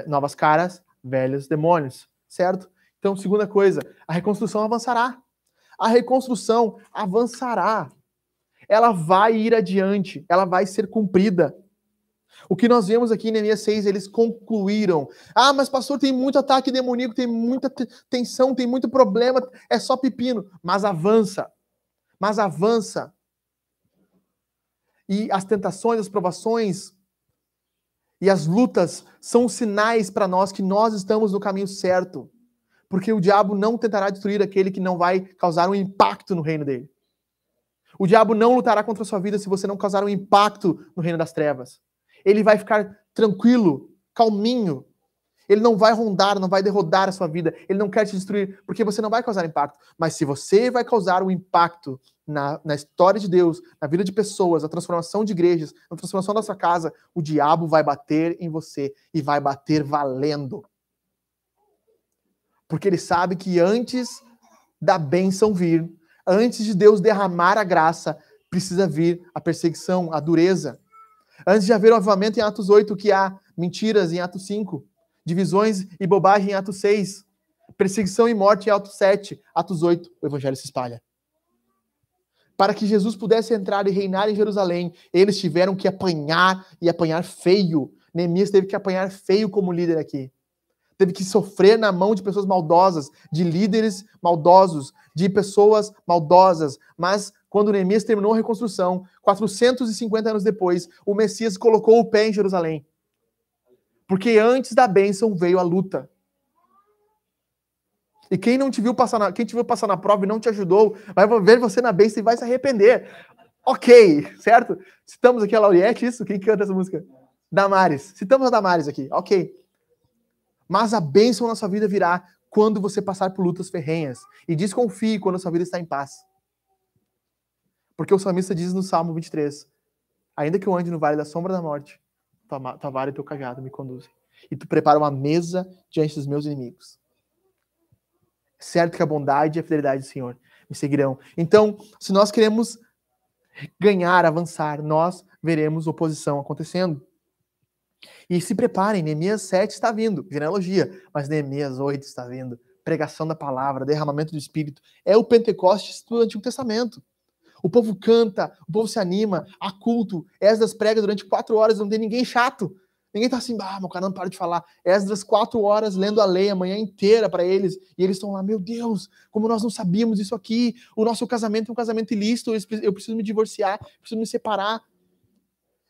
novas caras, velhos demônios. Certo? Então, segunda coisa, a reconstrução avançará. A reconstrução avançará. Ela vai ir adiante. Ela vai ser cumprida. O que nós vemos aqui em Neemias 6, eles concluíram. Ah, mas pastor, tem muito ataque demoníaco, tem muita tensão, tem muito problema, é só pepino. Mas avança. Mas avança. E as tentações, as provações e as lutas são sinais para nós que nós estamos no caminho certo. Porque o diabo não tentará destruir aquele que não vai causar um impacto no reino dele. O diabo não lutará contra a sua vida se você não causar um impacto no reino das trevas. Ele vai ficar tranquilo, calminho. Ele não vai rondar, não vai derrodar a sua vida. Ele não quer te destruir, porque você não vai causar impacto. Mas se você vai causar um impacto na história de Deus, na vida de pessoas, na transformação de igrejas, na transformação da sua casa, o diabo vai bater em você e vai bater valendo. Porque ele sabe que antes da bênção vir, antes de Deus derramar a graça, precisa vir a perseguição, a dureza. Antes de haver o avivamento em Atos 8, que há mentiras em Atos 5, divisões e bobagem em Atos 6, perseguição e morte em Atos 7, Atos 8, o evangelho se espalha. Para que Jesus pudesse entrar e reinar em Jerusalém, eles tiveram que apanhar e apanhar feio. Neemias teve que apanhar feio como líder aqui. Teve que sofrer na mão de pessoas maldosas, de líderes maldosos, de pessoas maldosas. Mas quando Neemias terminou a reconstrução, 450 anos depois, o Messias colocou o pé em Jerusalém. Porque antes da bênção veio a luta. E quem te viu passar na prova e não te ajudou, vai ver você na bênção e vai se arrepender. Ok, certo? Citamos aqui a Lauriette, isso? Quem canta essa música? Damares. Citamos a Damares aqui, ok. Mas a bênção na sua vida virá quando você passar por lutas ferrenhas. E desconfie quando a sua vida está em paz. Porque o salmista diz no Salmo 23, ainda que eu ande no vale da sombra da morte, tua vara e teu cajado me conduzem. E tu prepara uma mesa diante dos meus inimigos. É certo que a bondade e a fidelidade do Senhor me seguirão. Então, se nós queremos ganhar, avançar, nós veremos oposição acontecendo. E se preparem, Neemias 7 está vindo, genealogia, mas Neemias 8 está vindo, pregação da palavra, derramamento do Espírito, é o Pentecostes do Antigo Testamento. O povo canta, o povo se anima, há culto, Esdras prega durante 4 horas, não tem ninguém chato, ninguém tá assim, meu cara não para de falar, Esdras 4 horas lendo a lei a manhã inteira para eles, e eles estão lá, meu Deus, como nós não sabíamos isso aqui, o nosso casamento é um casamento ilícito, eu preciso me divorciar, preciso me separar.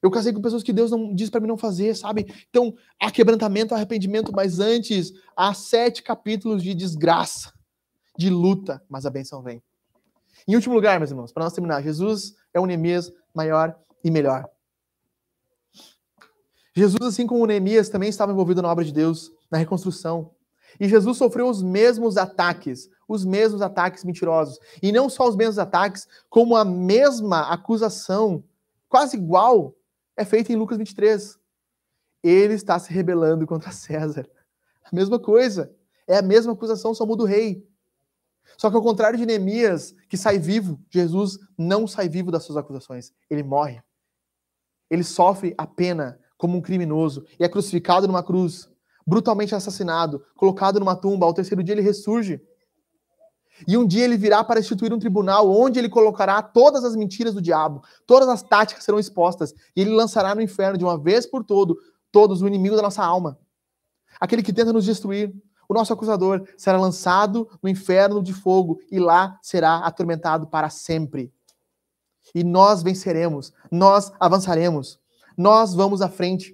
Eu casei com pessoas que Deus não diz para mim não fazer, sabe? Então, há quebrantamento, há arrependimento, mas antes, há 7 capítulos de desgraça, de luta, mas a bênção vem. Em último lugar, meus irmãos, para nós terminar, Jesus é um Neemias maior e melhor. Jesus, assim como o Neemias, também estava envolvido na obra de Deus, na reconstrução. E Jesus sofreu os mesmos ataques mentirosos. E não só os mesmos ataques, como a mesma acusação, quase igual, é feita em Lucas 23. Ele está se rebelando contra César. A mesma coisa. É a mesma acusação, só muda o rei. Só que ao contrário de Neemias, que sai vivo, Jesus não sai vivo das suas acusações. Ele morre. Ele sofre a pena como um criminoso e é crucificado numa cruz, brutalmente assassinado, colocado numa tumba. Ao 3º dia ele ressurge. E um dia ele virá para instituir um tribunal onde ele colocará todas as mentiras do diabo, todas as táticas serão expostas, e ele lançará no inferno de uma vez por todos o inimigo da nossa alma. Aquele que tenta nos destruir, o nosso acusador, será lançado no inferno de fogo e lá será atormentado para sempre. E nós venceremos, nós avançaremos, nós vamos à frente.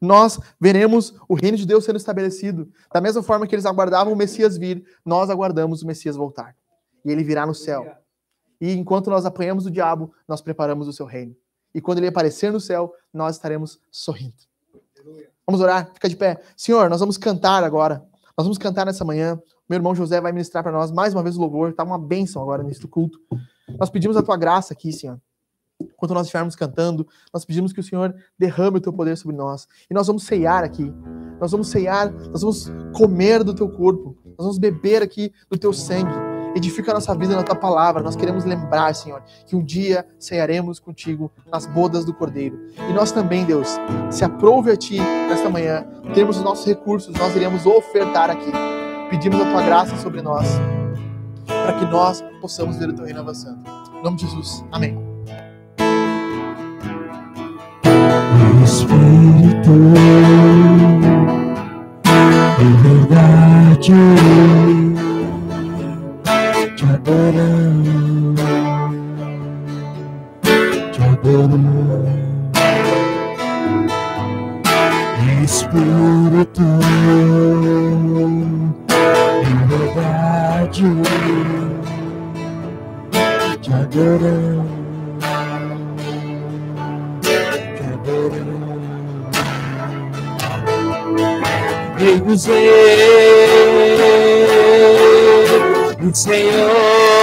Nós veremos o reino de Deus sendo estabelecido. Da mesma forma que eles aguardavam o Messias vir, nós aguardamos o Messias voltar. E ele virá no céu. E enquanto nós apanhamos o diabo, nós preparamos o seu reino. E quando ele aparecer no céu, nós estaremos sorrindo. Vamos orar? Fica de pé. Senhor, nós vamos cantar agora. Nós vamos cantar nessa manhã. Meu irmão José vai ministrar para nós mais uma vez o louvor. Está uma bênção agora neste culto. Nós pedimos a tua graça aqui, Senhor. Enquanto nós estivermos cantando, nós pedimos que o Senhor derrame o teu poder sobre nós. E nós vamos ceiar aqui. Nós vamos ceiar, nós vamos comer do teu corpo. Nós vamos beber aqui do teu sangue. Edifica a nossa vida na tua palavra. Nós queremos lembrar, Senhor, que um dia ceiaremos contigo nas bodas do Cordeiro. E nós também, Deus, se aprove a ti nesta manhã, temos os nossos recursos, nós iremos ofertar aqui. Pedimos a tua graça sobre nós, para que nós possamos ver o teu reino avançando. Em nome de Jesus. Amém. Espírito, em verdade, te adoramos, te adoramos. Espírito, em verdade, te adoramos. Vem nos ver, o Senhor